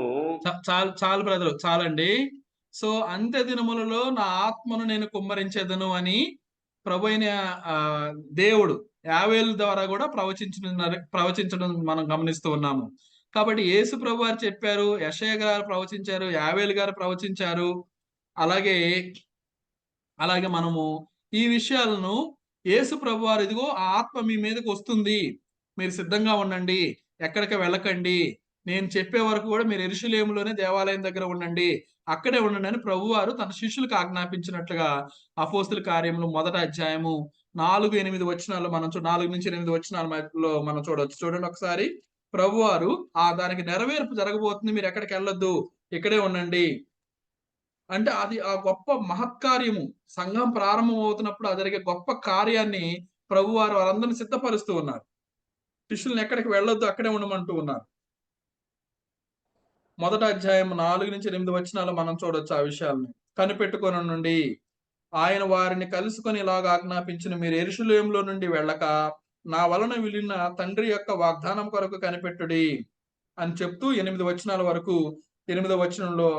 చాలు చాలు బ్రదరు, చాలండి. సో అంత్య దినములలో నా ఆత్మను నేను కుమ్మరించేదను అని ప్రభు అయిన ఆ, దేవుడు యావేలు ద్వారా కూడా ప్రవచించడం మనం గమనిస్తూ ఉన్నాము. కాబట్టి యేసు ప్రభు వారు చెప్పారు, యెషయా గారు ప్రవచించారు, యావేలు గారు ప్రవచించారు. అలాగే అలాగే మనము ఈ విషయాలను యేసు ప్రభు వారు ఇదిగో ఆ ఆత్మ మీ మీదకి వస్తుంది, మీరు సిద్ధంగా ఉండండి, ఎక్కడికి వెళ్ళకండి, నేను చెప్పే వరకు కూడా మీరు యెరూషలేములోనే దేవాలయం దగ్గర ఉండండి, అక్కడే ఉండండి అని ప్రభువారు తన శిష్యులకు ఆజ్ఞాపించినట్లుగా అపోస్తుల కార్యములు 1వ అధ్యాయము 4-8 వచనాలు మనం 4-8 వచనాల మధ్యలో మనం చూడవచ్చు. చూడండి ఒకసారి. ప్రభువారు దానికి నెరవేర్పు జరగబోతుంది, మీరు ఎక్కడికి వెళ్ళొద్దు, ఇక్కడే ఉండండి అంటే అది ఆ గొప్ప మహత్కార్యము. సంఘం ప్రారంభం అవుతున్నప్పుడు ఆ జరిగే గొప్ప కార్యాన్ని ప్రభువారు వారందరిని సిద్ధపరుస్తూ ఉన్నారు. శిష్యుల్ని ఎక్కడికి వెళ్ళొద్దు, అక్కడే ఉండమంటూ ఉన్నారు. 1వ అధ్యాయం 4-8 వచనాలు మనం చూడొచ్చు ఆ విషయాలను. కనిపెట్టుకొని నుండి ఆయన వారిని కలుసుకొని ఇలాగ ఆజ్ఞాపించిన, మీరు యెరూషలేములో నుండి వెళ్ళక నా వలన విలిన తండ్రి యొక్క వాగ్దానం కొరకు కనిపెట్టుడి అని చెప్తూ 8 వచనాల వరకు, 8వ వచనంలో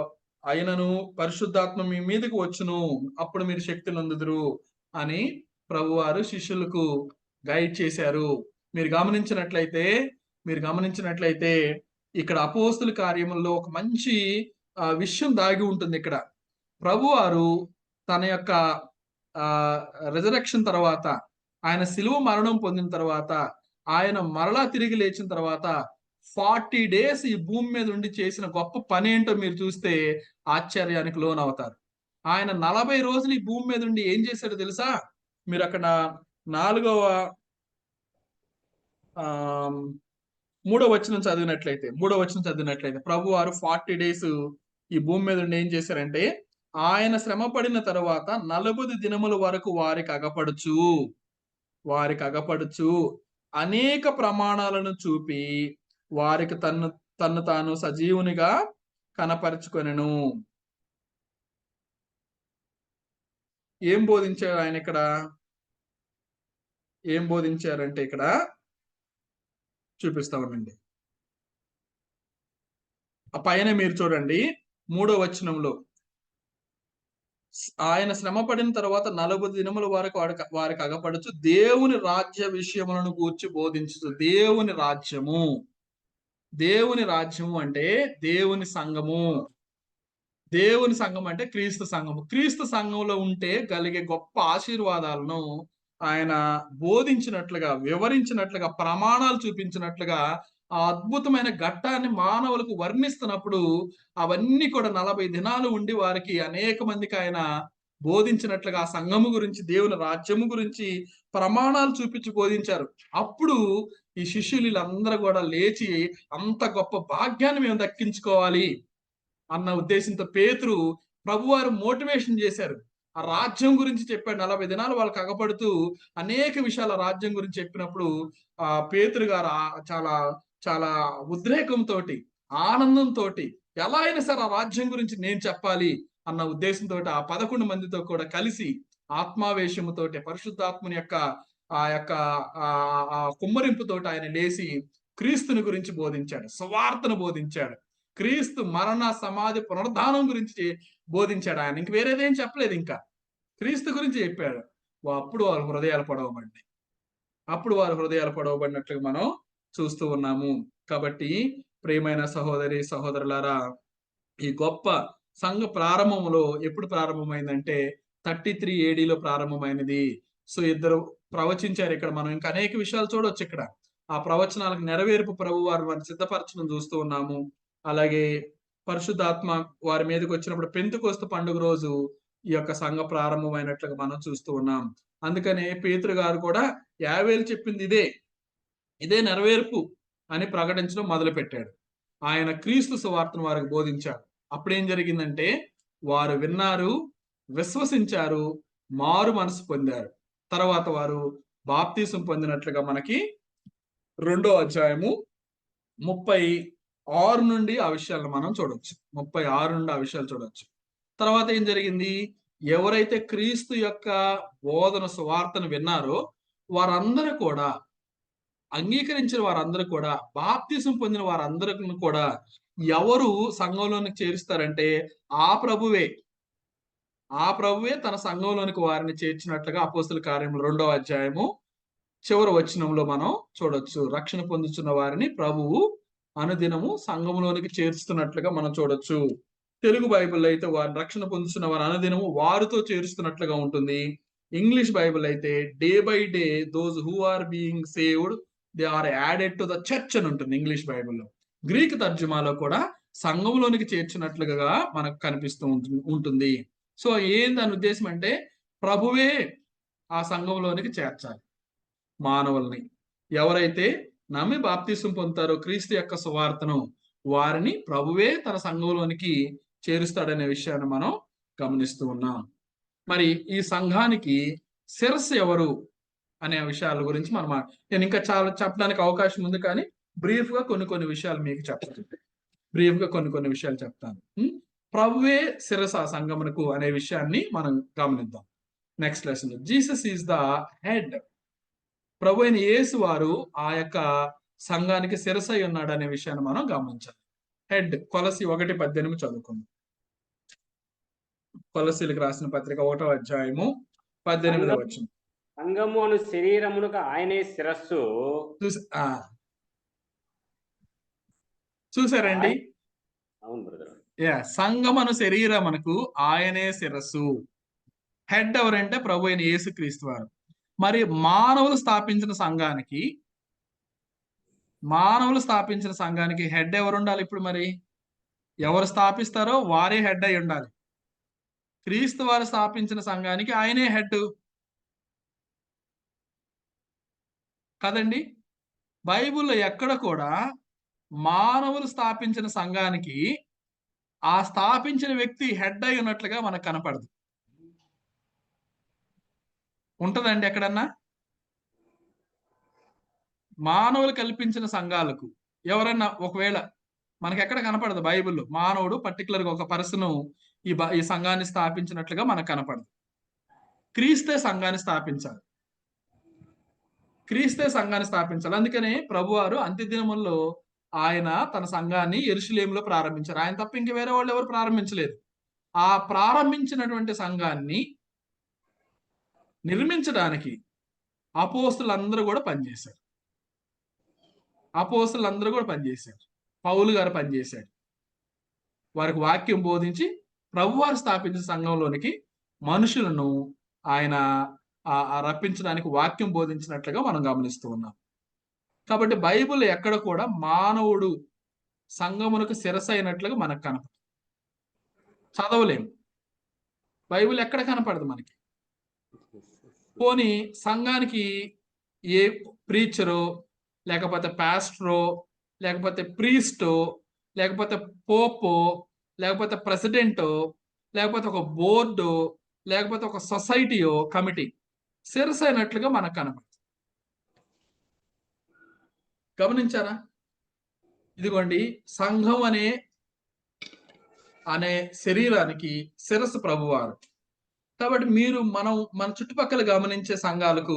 అయినను పరిశుద్ధాత్మ మీ మీదకి వచ్చును, అప్పుడు మీరు శక్తి నొందుదురు అని ప్రభువారు శిష్యులకు గైడ్ చేశారు. మీరు గమనించినట్లయితే మీరు గమనించినట్లయితే ఇక్కడ అపోస్తుల కార్యముల్లో ఒక మంచి విషయం దాగి ఉంటుంది. ఇక్కడ ప్రభువారు తన యొక్క ఆ రిజరెక్షన్ తర్వాత, ఆయన శిలువ మరణం పొందిన తర్వాత, ఆయన మరలా తిరిగి లేచిన తర్వాత 40 డేస్ ఈ భూమి మీద ఉండి చేసిన గొప్ప పని ఏంటో మీరు చూస్తే ఆశ్చర్యానికి లోనవుతారు. ఆయన 40 రోజులు ఈ భూమి మీద ఉండి ఏం చేశాడో తెలుసా? మీరు అక్కడ 4వ ఆ 3వ వచనం చదివినట్లయితే ప్రభు వారు 40 డేస్ ఈ భూమి మీద ఉండి ఏం చేశారంటే, ఆయన శ్రమ పడిన తర్వాత 40 దినముల వరకు వారికి అగపడుచు అనేక ప్రమాణాలను చూపి వారికి తన్ను తాను సజీవునిగా కనపరుచుకొనెను. ఏం బోధించారు ఆయన ఇక్కడ? ఏం బోధించారంటే ఇక్కడ చూపిస్తా ఉండండి. ఆ పైన మీరు చూడండి 3వ వచనంలో, ఆయన శ్రమ పడిన తర్వాత 40 దినముల వరకు వారికి అగపడుచు దేవుని రాజ్య విషయములను గూర్చి బోధించు. దేవుని రాజ్యము అంటే దేవుని సంఘము. దేవుని సంఘం అంటే క్రీస్తు సంఘము. క్రీస్తు సంఘంలో ఉంటే కలిగే గొప్ప ఆశీర్వాదాలను ఆయన బోధించినట్లుగా, వివరించినట్లుగా, ప్రమాణాలు చూపించినట్లుగా ఆ అద్భుతమైన ఘట్టాన్ని మానవులకు వర్ణిస్తున్నప్పుడు అవన్నీ కూడా 40 దినాలు ఉండి వారికి అనేక మందికి ఆయన బోధించినట్లుగా ఆ సంఘము గురించి, దేవుని రాజ్యము గురించి ప్రమాణాలు చూపించి బోధించారు. అప్పుడు ఈ శిష్యులు వీళ్ళందరూ కూడా లేచి అంత గొప్ప భాగ్యాన్ని మేము దక్కించుకోవాలి అన్న ఉద్దేశంతో పేతురు ప్రభువారు మోటివేషన్ చేశారు. ఆ రాజ్యం గురించి చెప్పాడు. 40 దినాలు వాళ్ళకి అగపడుతూ అనేక విషయాల రాజ్యం గురించి చెప్పినప్పుడు పేతురు గారు చాలా చాలా ఉద్రేకంతో, ఆనందంతో ఎలా అయినా సరే ఆ రాజ్యం గురించి నేను చెప్పాలి అన్న ఉద్దేశంతో ఆ 11 మందితో కూడా కలిసి ఆత్మావేశముతోటి, పరిశుద్ధాత్మని యొక్క ఆ యొక్క కుమ్మరింపుతోటి ఆయన లేచి క్రీస్తుని గురించి బోధించాడు, సువార్తను బోధించాడు, క్రీస్తు మరణ సమాధి పునరుద్ధానం గురించి బోధించాడు. ఆయన ఇంక వేరేదేం చెప్పలేదు, ఇంకా క్రీస్తు గురించి చెప్పాడు. అప్పుడు వారు హృదయాలు పొడవబడినట్లుగా మనం చూస్తూ ఉన్నాము. కాబట్టి ప్రియమైన సహోదరి సహోదరులారా, ఈ గొప్ప సంఘ ప్రారంభంలో ఎప్పుడు ప్రారంభమైందంటే 33 ADలో ప్రారంభమైనది. సో ఇద్దరు ప్రవచించారు. ఇక్కడ మనం ఇంకా అనేక విషయాలు చూడొచ్చు. ఇక్కడ ఆ ప్రవచనాలకు నెరవేర్పు ప్రభు వారు వారిని సిద్ధపరచడం చూస్తూ ఉన్నాము. అలాగే పరిశుద్ధాత్మ వారి మీదకి వచ్చినప్పుడు పెంతెకొస్తు పండుగ రోజు ఈ యొక్క సంఘ ప్రారంభమైనట్లుగా మనం చూస్తూ ఉన్నాం. అందుకనే పేతురు గారు కూడా యావేలు చెప్పింది ఇదే నెరవేర్పు అని ప్రకటించడం మొదలు పెట్టాడు. ఆయన క్రీస్తు సువార్తను వారికి బోధించాడు. అప్పుడేం జరిగిందంటే వారు విన్నారు, విశ్వసించారు, మారు మనసు పొందారు. తర్వాత వారు బాప్తీసం పొందినట్లుగా మనకి 2వ అధ్యాయము 36 నుండి ఆ విషయాలను మనం చూడొచ్చు. 36 నుండి ఆ విషయాలు చూడొచ్చు. తర్వాత ఏం జరిగింది? ఎవరైతే క్రీస్తు యొక్క బోధన సువార్తను విన్నారో వారందరూ కూడా, అంగీకరించిన వారందరూ కూడా, బాప్తిసం పొందిన వారందరిని కూడా ఎవరు సంఘంలోనికి చేరుస్తారంటే ఆ ప్రభువే తన సంఘంలోనికి వారిని చేర్చినట్లుగా అపోస్తుల కార్యములు 2వ అధ్యాయము చివరి వచనంలో మనం చూడొచ్చు. రక్షణ పొందుతున్న వారిని ప్రభువు అనుదినము సంఘంలోనికి చేర్చుతున్నట్లుగా మనం చూడొచ్చు. తెలుగు బైబిల్ అయితే వారిని రక్షణ పొందుతున్న వారు అనుదినము వారితో చేరుస్తున్నట్లుగా ఉంటుంది. ఇంగ్లీష్ బైబిల్ అయితే day by day those who are being saved they are added to the church అని ఉంటుంది ఇంగ్లీష్ బైబిల్లో. గ్రీక్ తర్జుమాలో కూడా సంఘంలోనికి చేర్చినట్లుగా మనకు కనిపిస్తూ ఉంటుంది. సో ఏం దాని ఉద్దేశం అంటే ప్రభువే ఆ సంఘంలోనికి చేర్చాలి మానవుల్ని. ఎవరైతే నమ్మి బాప్తిసం పొందుతారో క్రీస్తు యొక్క సువార్తను, వారిని ప్రభువే తన సంఘంలోనికి చేరుస్తాడనే విషయాన్ని మనం గమనిస్తూ ఉన్నాం. మరి ఈ సంఘానికి శిరస్సు ఎవరు అనే విషయాల గురించి నేను ఇంకా చాలా చెప్పడానికి అవకాశం ఉంది, కానీ బ్రీఫ్ గా కొన్ని విషయాలు మీకు చెప్తాను. కొన్ని విషయాలు చెప్తాను. ప్రభువే శిరస్సు ఆ సంఘమునకు అనే విషయాన్ని మనం గమనిద్దాం. Next lesson, Jesus is the head. ప్రభు అయిన యేసు వారు ఆ యొక్క సంఘానికి శిరస్సు అయి ఉన్నాడు అనే విషయాన్ని మనం గమనించాలి. హెడ్, కొలసి 1:18 చదువుకుందాం. కొలసీలకు రాసిన పత్రిక 1వ అధ్యాయము 18వ వచనం. సంఘము అను శరీరమునకు ఆయనే శిరస్సు. చూసారండి? అవును బ్రదర్. సంఘమను శరీరమునకు ఆయనే శిరస్సు. హెడ్ ఎవరంటే ప్రభు అయిన యేసుక్రీస్తు వారు. మరి మానవులు స్థాపించిన సంఘానికి హెడ్ ఎవరు ఉండాలి? ఇప్పుడు మరి ఎవరు స్థాపిస్తారో వారే హెడ్ అయి ఉండాలి. క్రీస్తు వారు స్థాపించిన సంఘానికి ఆయనే హెడ్ కదండి. బైబిల్లో ఎక్కడ కూడా మానవులు స్థాపించిన సంఘానికి ఆ స్థాపించిన వ్యక్తి హెడ్ అయి ఉన్నట్లుగా మనకు కనపడదు. ఉంటదండి ఎక్కడన్నా? మానవులు కల్పించిన సంఘాలకు ఎవరన్నా ఒకవేళ మనకి ఎక్కడ కనపడదు బైబిల్లో మానవుడు పర్టికులర్ గా ఒక పర్సన్ ఈ సంఘాన్ని స్థాపించినట్లుగా మనకు కనపడదు. క్రీస్తే సంఘాన్ని స్థాపించాలి. అందుకనే ప్రభువారు అంత్యదినముల్లో ఆయన తన సంఘాన్ని యెరూషలేములో ప్రారంభించారు. ఆయన తప్ప ఇంక వేరే వాళ్ళు ఎవరు ప్రారంభించలేదు. ఆ ప్రారంభించినటువంటి సంఘాన్ని నిర్మించడానికి అపోస్తులందరూ కూడా పనిచేశారు. పౌలు గారు పనిచేశాడు. వారికి వాక్యం బోధించి ప్రభువారు స్థాపించిన సంఘంలోనికి మనుషులను ఆయన రప్పించడానికి వాక్యం బోధించినట్లుగా మనం గమనిస్తూ ఉన్నాం. కాబట్టి బైబిల్ ఎక్కడ కూడా మానవుడు సంఘమునకు శిరస్సు అయినట్లుగా మనకు కనపడదు. చదవలేము, బైబిల్ ఎక్కడ కనపడదు మనకి. పోనీ సంఘానికి ఏ ప్రీచరో, లేకపోతే పాస్టరో, లేకపోతే ప్రీస్టో, లేకపోతే పోపో, లేకపోతే ప్రెసిడెంటో, లేకపోతే ఒక బోర్డు, లేకపోతే ఒక సొసైటీయో, కమిటీ శిరస్సు అయినట్లుగా మనకు కనపడుతుంది. గమనించారా? ఇదిగోండి, సంఘం అనే శరీరానికి శిరస్సు ప్రభువారు. కాబట్టి మన చుట్టుపక్కల గమనించే సంఘాలకు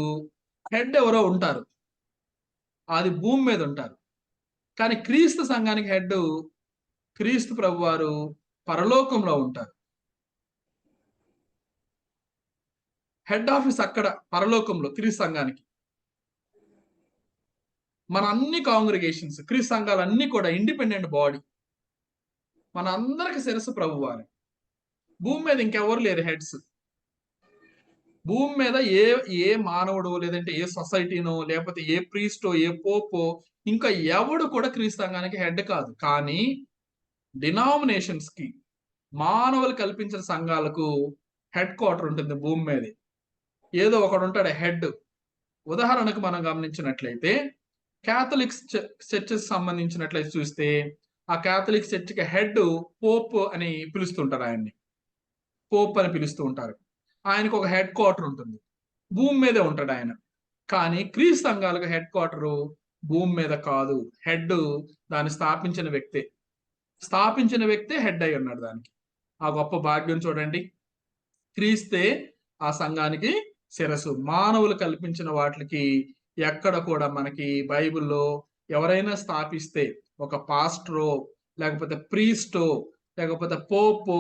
హెడ్ ఎవరో ఉంటారు, అది భూమి మీద ఉంటారు. కానీ క్రీస్తు సంఘానికి హెడ్ క్రీస్తు ప్రభువారు పరలోకంలో ఉంటారు. హెడ్ ఆఫీస్ అక్కడ పరలోకంలో క్రీస్తు సంఘానికి. మన అన్ని కాంగ్రిగేషన్స్, క్రీస్తు సంఘాలు అన్ని కూడా ఇండిపెండెంట్ బాడీ. మన అందరికి శిరస్సు ప్రభువారు. భూమి మీద ఇంకెవరు లేరు హెడ్స్. భూమి మీద ఏ మానవుడు, లేదంటే ఏ సొసైటీనో, లేకపోతే ఏ ప్రీస్టో, ఏ పోపో, ఇంకా ఎవడు కూడా క్రీస్తు సంఘానికి హెడ్ కాదు. కానీ డినామినేషన్స్ కి, మానవులు కల్పించిన సంఘాలకు హెడ్ క్వార్టర్ ఉంటుంది భూమి మీద. ఏదో ఒకడు ఉంటాడు హెడ్. ఉదాహరణకు మనం గమనించినట్లయితే క్యాథలిక్స్ చర్చెస్ సంబంధించినట్లయితే చూస్తే ఆ క్యాథలిక్ చర్చికి హెడ్ పోప్ అని పిలుస్తుంటారు ఆయన్ని. పోప్ అని పిలుస్తూ ఉంటారు. ఆయనకు ఒక హెడ్ క్వార్టర్ ఉంటుంది, భూమి మీదే ఉంటాడు ఆయన. కానీ క్రీస్తు సంఘాలకు హెడ్ క్వార్టరు భూమి మీద కాదు, హెడ్ దాన్ని స్థాపించిన వ్యక్తే హెడ్ అయి ఉన్నాడు దానికి. ఆ గొప్ప భాగ్యం చూడండి. క్రీస్తే ఆ సంఘానికి శిరస్సు. మానవులు కల్పించిన వాటికి ఎక్కడ కూడా మనకి బైబిల్లో ఎవరైనా స్థాపిస్తే, ఒక పాస్టరో లేకపోతే ప్రీస్టో లేకపోతే పోపో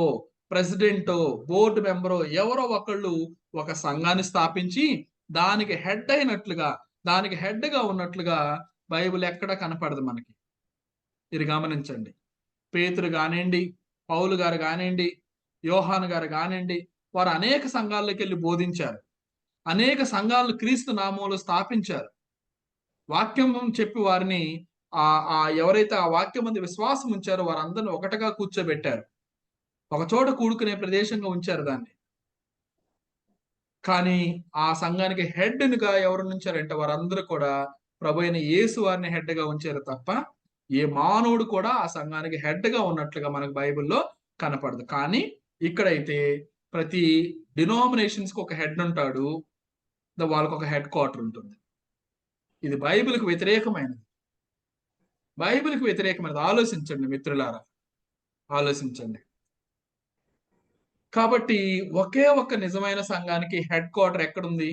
ప్రెసిడెంటో బోర్డు మెంబరో ఎవరో ఒకళ్ళు ఒక సంఘాన్ని స్థాపించి దానికి హెడ్ అయినట్లుగా, దానికి హెడ్ గా ఉన్నట్లుగా బైబిల్ ఎక్కడ కనపడదు మనకి. ఇది గమనించండి. పేతురు కానివ్వండి, పౌలు గారు కానివ్వండి, యోహాను గారు కానివ్వండి, వారు అనేక సంఘాల్లోకి వెళ్ళి బోధించారు. అనేక సంఘాలను క్రీస్తు నామంలో స్థాపించారు. వాక్యం చెప్పి వారిని ఎవరైతే ఆ వాక్యం మంది విశ్వాసం ఉంచారో వారందరిని ఒకటిగా కూర్చోబెట్టారు, ఒక చోట కూడుకునే ప్రదేశంగా ఉంచారు దాన్ని. కానీ ఆ సంఘానికి హెడ్గా ఎవరు ఉంచారంటే వారందరూ కూడా ప్రభు అయిన యేసు వారిని హెడ్గా ఉంచారు తప్ప ఏ మానవుడు కూడా ఆ సంఘానికి హెడ్గా ఉన్నట్లుగా మనకు బైబిల్లో కనపడదు. కానీ ఇక్కడైతే ప్రతి డినామినేషన్స్ కి ఒక హెడ్ ఉంటాడు, వాళ్ళకు ఒక హెడ్ క్వార్టర్ ఉంటుంది. ఇది బైబిల్కి వ్యతిరేకమైనది. బైబిల్కి వ్యతిరేకమైనది. ఆలోచించండి మిత్రులారా, ఆలోచించండి. కాబట్టి ఒకే ఒక్క నిజమైన సంఘానికి హెడ్ క్వార్టర్ ఎక్కడుంది?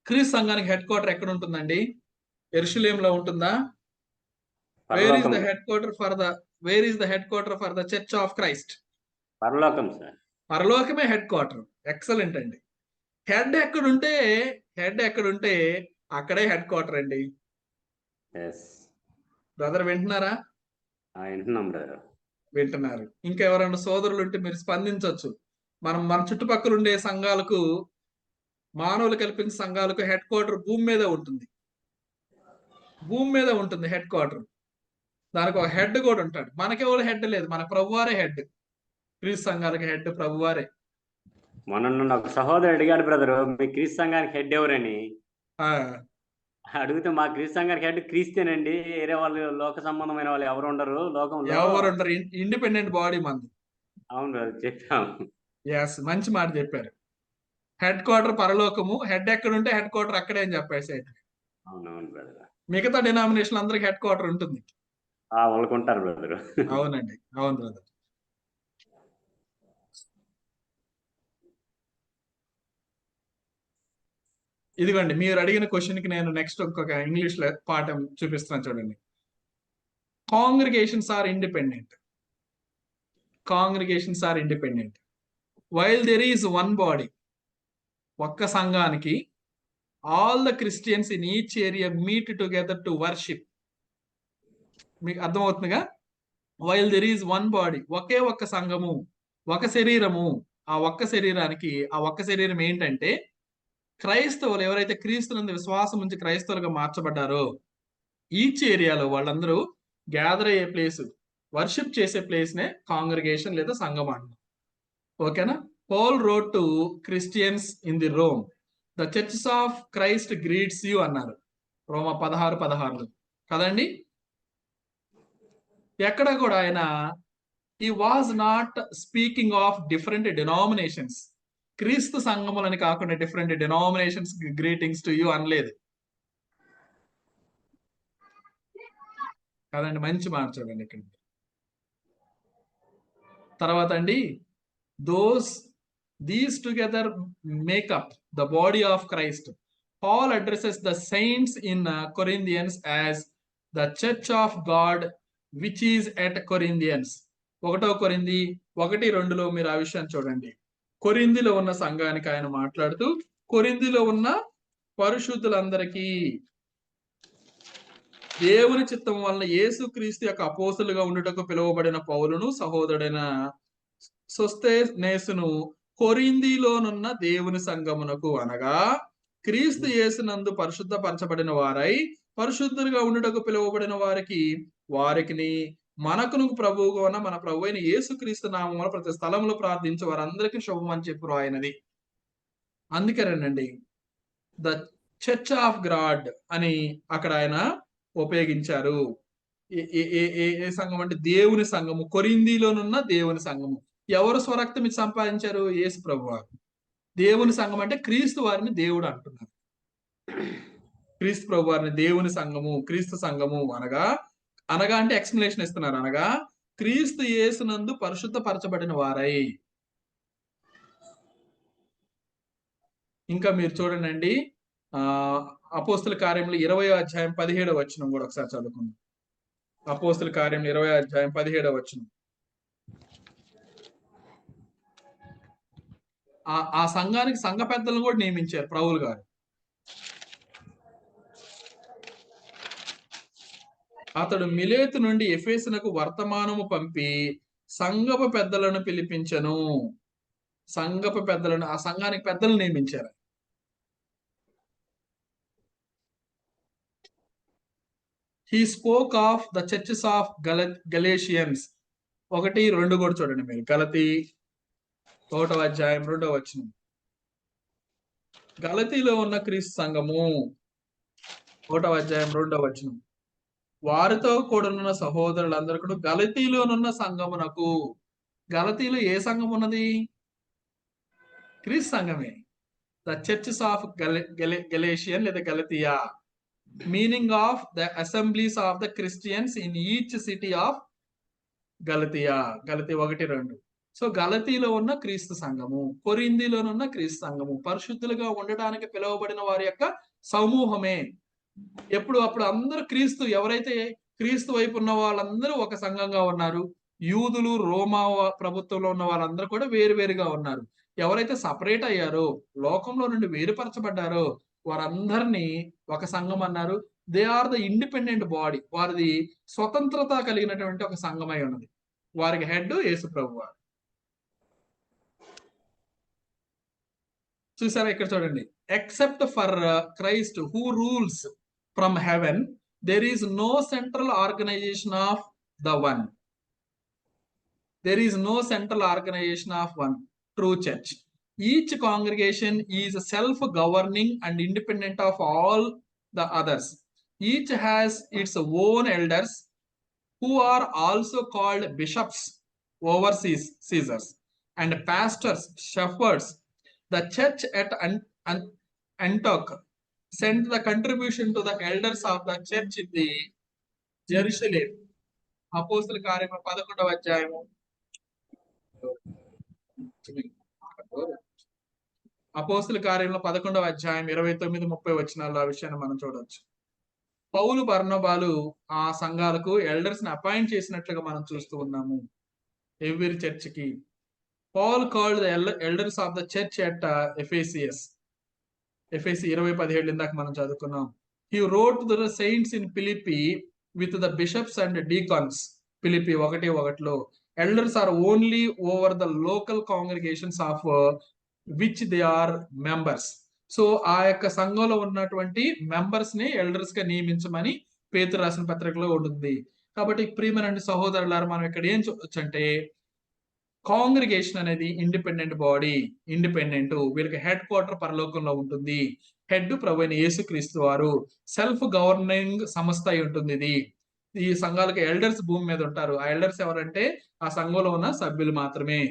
క్రీస్తు సంఘానికి హెడ్ క్వార్టర్ ఎక్కడ ఉంటుందండి? యెరూషలేములో ఉంటుందా? Where is the headquarter for the church of Christ? పరలోకం సార్. పరలోకమే హెడ్ క్వార్టర్. ఎక్సలెంట్ అండి. హెడ్ ఎక్కడుంటే అక్కడే హెడ్ క్వార్టర్ అండి. బ్రదర్ వింటున్నారా? వింటున్నాం బ్రదర్. వింటున్నారు. ఇంకా ఎవరైనా సోదరులు ఉంటే మీరు స్పందించవచ్చు. మన చుట్టుపక్కల ఉండే సంఘాలకు, మానవులు కల్పించిన సంఘాలకు హెడ్ క్వార్టర్ భూమి మీద ఉంటుంది హెడ్ క్వార్టర్. దానికి ఒక హెడ్ కూడా ఉంటాడు. మనకెవరు హెడ్ లేదు, మన ప్రభువారే హెడ్. క్రీస్తు సంఘాలకు హెడ్ ప్రభువారే. మొన్న ఒక సహోదరుడు అడిగాడు బ్రదర్, మీ క్రీస్తు సంఘానికి హెడ్ ఎవరని. అడిగితే మా క్రీస్తు సంఘానికి హెడ్ క్రీస్తేనండి, వేరే వాళ్ళు లోక సంబంధమైన వాళ్ళు ఎవరు ఉండరు లోకంలో, ఎవరు ఉండరు, ఇండిపెండెంట్ బాడీ మంది. అవును బ్రదర్, చెప్పాము. ఎస్, మంచి మాట చెప్పారు. హెడ్ క్వార్టర్ పరలోకము, హెడ్ ఎక్కడుంటే హెడ్ క్వార్టర్ అక్కడే అని చెప్పేసి. అవునవును బ్రదర్. మిగతా డినామినేషన్ అందరికి హెడ్ క్వార్టర్ ఉంటుంది. వాళ్ళకుంటారు బ్రదర్. అవునండి, అవును బ్రదర్. ఇదిగోండి మీరు అడిగిన క్వశ్చన్ కి నేను నెక్స్ట్ ఇంకొక ఇంగ్లీష్ పాఠం చూపిస్తున్నాను చూడండి. Congregations are independent. While there is one body, ఒక్క సంఘానికి all the Christians in each area meet together to worship. మీకు అర్థమవుతుందిగా? While there is one body, ఒకే ఒక్క సంఘము, ఒక శరీరము. ఆ ఒక్క శరీరం ఏంటంటే క్రైస్తవులు. ఎవరైతే క్రీస్తునందు విశ్వాసం ఉంచి క్రైస్తవులుగా మార్చబడ్డారో ఈచ్ ఏరియాలో వాళ్ళందరూ గ్యాదర్ అయ్యే ప్లేస్, వర్షిప్ చేసే ప్లేస్ నే కాంగ్రిగేషన్ లేదా సంఘం అంటాం. ఓకేనా? Paul wrote to Christians in the Rome, the church of Christ greets you అన్నారు రోమా 16:16 కదండి. ఎక్కడ కూడా ఆయన he was not speaking of different denominations. క్రీస్తు సంఘములని కాకుండా different denominations greetings to you అనలేదు కదండి. మంచి మాట చూడండి ఇక్కడ. తర్వాత అండి, these together makeup the body of Christ. Paul addresses the saints in Corinthians as the church of God which is at Corinthians. 1 కొరింథీ 1:2 మీరు ఆ విషయాన్ని చూడండి. కొరింథీలో ఉన్న సంఘానికి ఆయన మాట్లాడుతూ, కొరింథీలో ఉన్న పరిశుద్ధులందరికీ దేవుని చిత్తం వలన యేసుక్రీస్తు యొక్క అపోస్తలుగా ఉండుటకు పిలువబడిన పౌలును సహోదరుడైన సోస్తెనేసును కొరింథీలోనున్న దేవుని సంఘమునకు, అనగా క్రీస్తు యేసునందు పరిశుద్ధపరచబడిన వారై పరిశుద్ధులుగా ఉండుటకు పిలువబడిన వారికి మనకును ప్రభువుగా ఉన్న మన ప్రభు అయిన యేసుక్రీస్తు నామమున ప్రతి స్థలంలో ప్రార్థించే వారందరికీ శుభం అని చెప్పి రాయనది. అందుకేనండి ద చర్చ్ ఆఫ్ గాడ్ అని అక్కడ ఆయన ఉపయోగించారు. ఏ సంఘం అంటే దేవుని సంఘము, కొరింథీలోనున్న దేవుని సంఘము. ఎవరు స్వరక్తం ఇచ్చి సంపాదించారు? యేసు ప్రభు వారు. దేవుని సంఘం అంటే క్రీస్తు వారిని దేవుడు అంటున్నారు. క్రీస్తు ప్రభు వారిని దేవుని సంఘము, క్రీస్తు సంఘము అనగా అనగా అంటే ఎక్స్ప్లెనేషన్ ఇస్తున్నారు. అనగా క్రీస్తు యేసునందు పరిశుద్ధపరచబడిన వారై. ఇంకా మీరు చూడండి, అపోస్తుల కార్యములు 20వ అధ్యాయం 17వ వచనం కూడా ఒకసారి చదువుకుందాం. అపోస్తుల కార్యములు 20వ అధ్యాయం 17వ వచనం. ఆ సంఘానికి సంఘ పెద్దలను కూడా నియమించారు పౌలు గారు. అతడు మిలేతు నుండి ఎఫెసునకు వర్తమానము పంపి సంఘపు పెద్దలను పిలిపించను. సంఘపు పెద్దలను, ఆ సంఘానికి పెద్దలు నియమించారు. He spoke of the churches of Galatians 1-2 కూడా చూడండి మీరు. గలతీ 1వ అధ్యాయం 2వ వచనం. గలతీలో ఉన్న క్రీస్తు సంఘము 1వ అధ్యాయం 2వ వచనం. వారితో కూడనున్న సహోదరులందరూ గలతీలోనున్న సంఘమునకు. గలతీలో ఏ సంఘం ఉన్నది? క్రీస్తు సంఘమే. ద చర్చెస్ ఆఫ్ గలేషియన్ లేదా Galatia, meaning of the assemblies of the Christians in each city of Galatia. గలతీ 1-2. సో గలతీలో ఉన్న క్రీస్తు సంఘము, కొరింథీలోనున్న క్రీస్తు సంఘము పరిశుద్ధులుగా ఉండడానికి పిలువబడిన వారి యొక్క సమూహమే. అప్పుడు అందరూ క్రీస్తు, ఎవరైతే క్రీస్తు వైపు ఉన్న వాళ్ళందరూ ఒక సంఘంగా ఉన్నారు. యూదులు, రోమా ప్రభుత్వంలో ఉన్న వాళ్ళందరూ కూడా వేరువేరుగా ఉన్నారు. ఎవరైతే సపరేట్ అయ్యారో, లోకంలో నుండి వేరుపరచబడ్డారో వారందరినీ ఒక సంఘం అన్నారు. They are the independent body. వారిది స్వతంత్రత కలిగినటువంటి ఒక సంఘమై ఉన్నది. వారికి హెడ్ యేసు ప్రభు వారు. చూసారా, ఇక్కడ చూడండి. Except for Christ who rules from heaven there is no central organization of the one. There is no central organization of one true church. Each congregation is self-governing and independent of all the others. Each has its own elders who are also called bishops, overseers, and pastors, shepherds. The church at Antioch sent the contribution to the elders of the church in the Jerusalem. అపోస్తుల కార్యములు 11వ అధ్యాయము. అపోస్తుల కార్యములు 11వ అధ్యాయం 29-30 వచనాల్లో ఆ విషయాన్ని మనం చూడవచ్చు. పౌలు, బర్నబాలు ఆ సంఘాలకు ఎల్డర్స్ ని అపాయింట్ చేసినట్లుగా మనం చూస్తూ ఉన్నాము. ఎవ్రీ చర్చ్ కి Paul called the elders of the church at Ephesus. ఎఫెసి 20:17 ఇందాక మనం చదువుకున్నాం. He wrote to the saints in Philippi with the bishops and deacons. Philippi 1:1లో elders are only over the local congregations of which they are members. So ఆ యొక్క సంఘంలో ఉన్నటువంటి మెంబర్స్ ని ఎల్డర్స్ గా నియమించమని పేతురు రాసిన పత్రికలో ఉంటుంది. కాబట్టి ప్రియమైన సహోదరులారా, మనం ఇక్కడ ఏం చూడొచ్చు అంటే, కాంగ్రిగేషన్ అనేది ఇండిపెండెంట్ బాడీ, ఇండిపెండెంట్. వీళ్ళకి హెడ్ క్వార్టర్ పరలోకంలో ఉంటుంది. హెడ్ ప్రభువైన యేసుక్రీస్తు వారు. సెల్ఫ్ గవర్నింగ్ సంస్థ అయి ఉంటుంది ఇది. ఈ సంఘాలకు ఎల్డర్స్ భూమి మీద ఉంటారు. ఆ ఎల్డర్స్ ఎవరంటే ఆ సంఘంలో ఉన్న సభ్యులు మాత్రమే.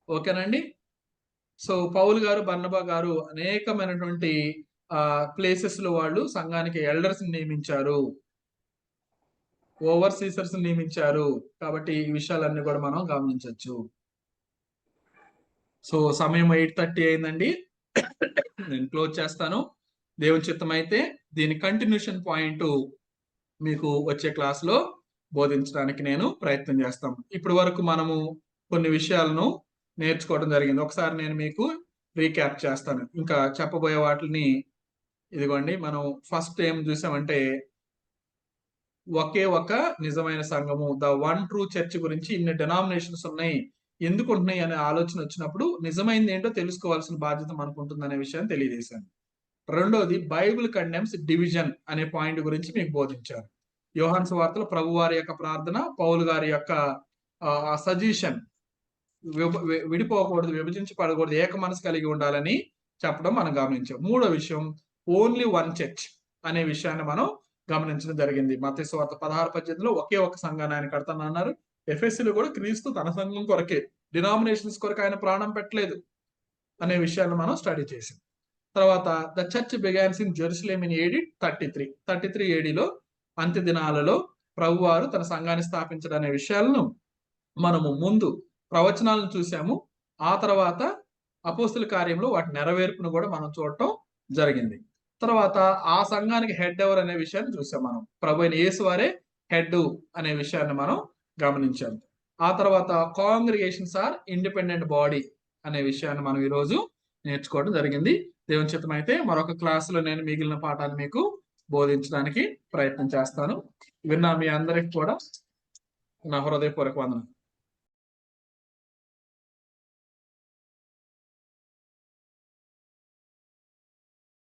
ఓకేనండి. సో పౌలు గారు, బర్నబా గారు అనేకమైనటువంటి ప్లేసెస్ లో వాళ్ళు సంఘానికి ఎల్డర్స్ నియమించారు, ఓవర్సీసర్స్ నియమించారు. కాబట్టి ఈ విషయాలన్నీ కూడా మనం గమనించవచ్చు. సో సమయం 8:30 అయిందండి. నేను క్లోజ్ చేస్తాను. దేవుని చిత్తం అయితే దీని కంటిన్యూషన్ పాయింట్ మీకు వచ్చే క్లాస్ లో బోధించడానికి నేను ప్రయత్నం చేస్తాను. ఇప్పటి వరకు మనము కొన్ని విషయాలను నేర్చుకోవడం జరిగింది. ఒకసారి నేను మీకు రీక్యాప్ చేస్తాను. ఇంకా చెప్పబోయే వాటిని ఇదిగోండి. మనం ఫస్ట్ ఏం చూసామంటే, ఒకే ఒక నిజమైన సంఘము, ద వన్ ట్రూ చర్చ్ గురించి ఇన్ని డెనామినేషన్స్ ఉన్నాయి, ఎందుకు ఉంటున్నాయి అనే ఆలోచన వచ్చినప్పుడు నిజమైంది ఏంటో తెలుసుకోవాల్సిన బాధ్యత మనకు ఉంటుందనే విషయాన్ని తెలియజేశాను. రెండోది, బైబిల్ కండెమ్స్ డివిజన్ అనే పాయింట్ గురించి మీకు బోధించారు. యోహాను సువార్తలో ప్రభు వారి యొక్క ప్రార్థన, పౌలు గారి యొక్క సజెషన్, విడిపోకూడదు, విభజించబడకూడదు, ఏక మనసు కలిగి ఉండాలని చెప్పడం మనం గమనించాం. మూడో విషయం, ఓన్లీ వన్ చర్చ్ అనే విషయాన్ని మనం గమనించడం జరిగింది. మత్తయి సువార్త 16:18లో ఒకే ఒక సంఘాన్ని ఆయన కడతానన్నారు. ఎఫెసీలో కూడా క్రీస్తు తన సంఘం కొరకే, డినామినేషన్స్ కొరకు ఆయన ప్రాణం పెట్టలేదు అనే విషయాన్ని మనం స్టడీ చేసాం. తర్వాత the church began in Jerusalem in AD 33 ఏడీలో అంత్య దినాలలో ప్రభువారు తన సంఘాన్ని స్థాపించడం అనే విషయాలను మనము ముందు ప్రవచనాలను చూసాము. ఆ తర్వాత అపోస్తుల కార్యంలో వాటి నెరవేర్పును కూడా మనం చూడటం జరిగింది. తర్వాత ఆ సంఘానికి హెడ్ ఎవరు అనే విషయాన్ని చూసాం మనం. ప్రభు అయిన యేసు వారే హెడ్ అనే విషయాన్ని మనం గమనించాము. ఆ తర్వాత కాంగ్రిగేషన్స్ ఆర్ ఇండిపెండెంట్ బాడీ అనే విషయాన్ని మనం ఈరోజు నేర్చుకోవడం జరిగింది. దేవుని చిత్తం అయితే మరొక క్లాసులో నేను మిగిలిన పాఠాలు మీకు బోధించడానికి ప్రయత్నం చేస్తాను. విన్న మీ అందరికి కూడా నా హృదయపూర్వక వందనం.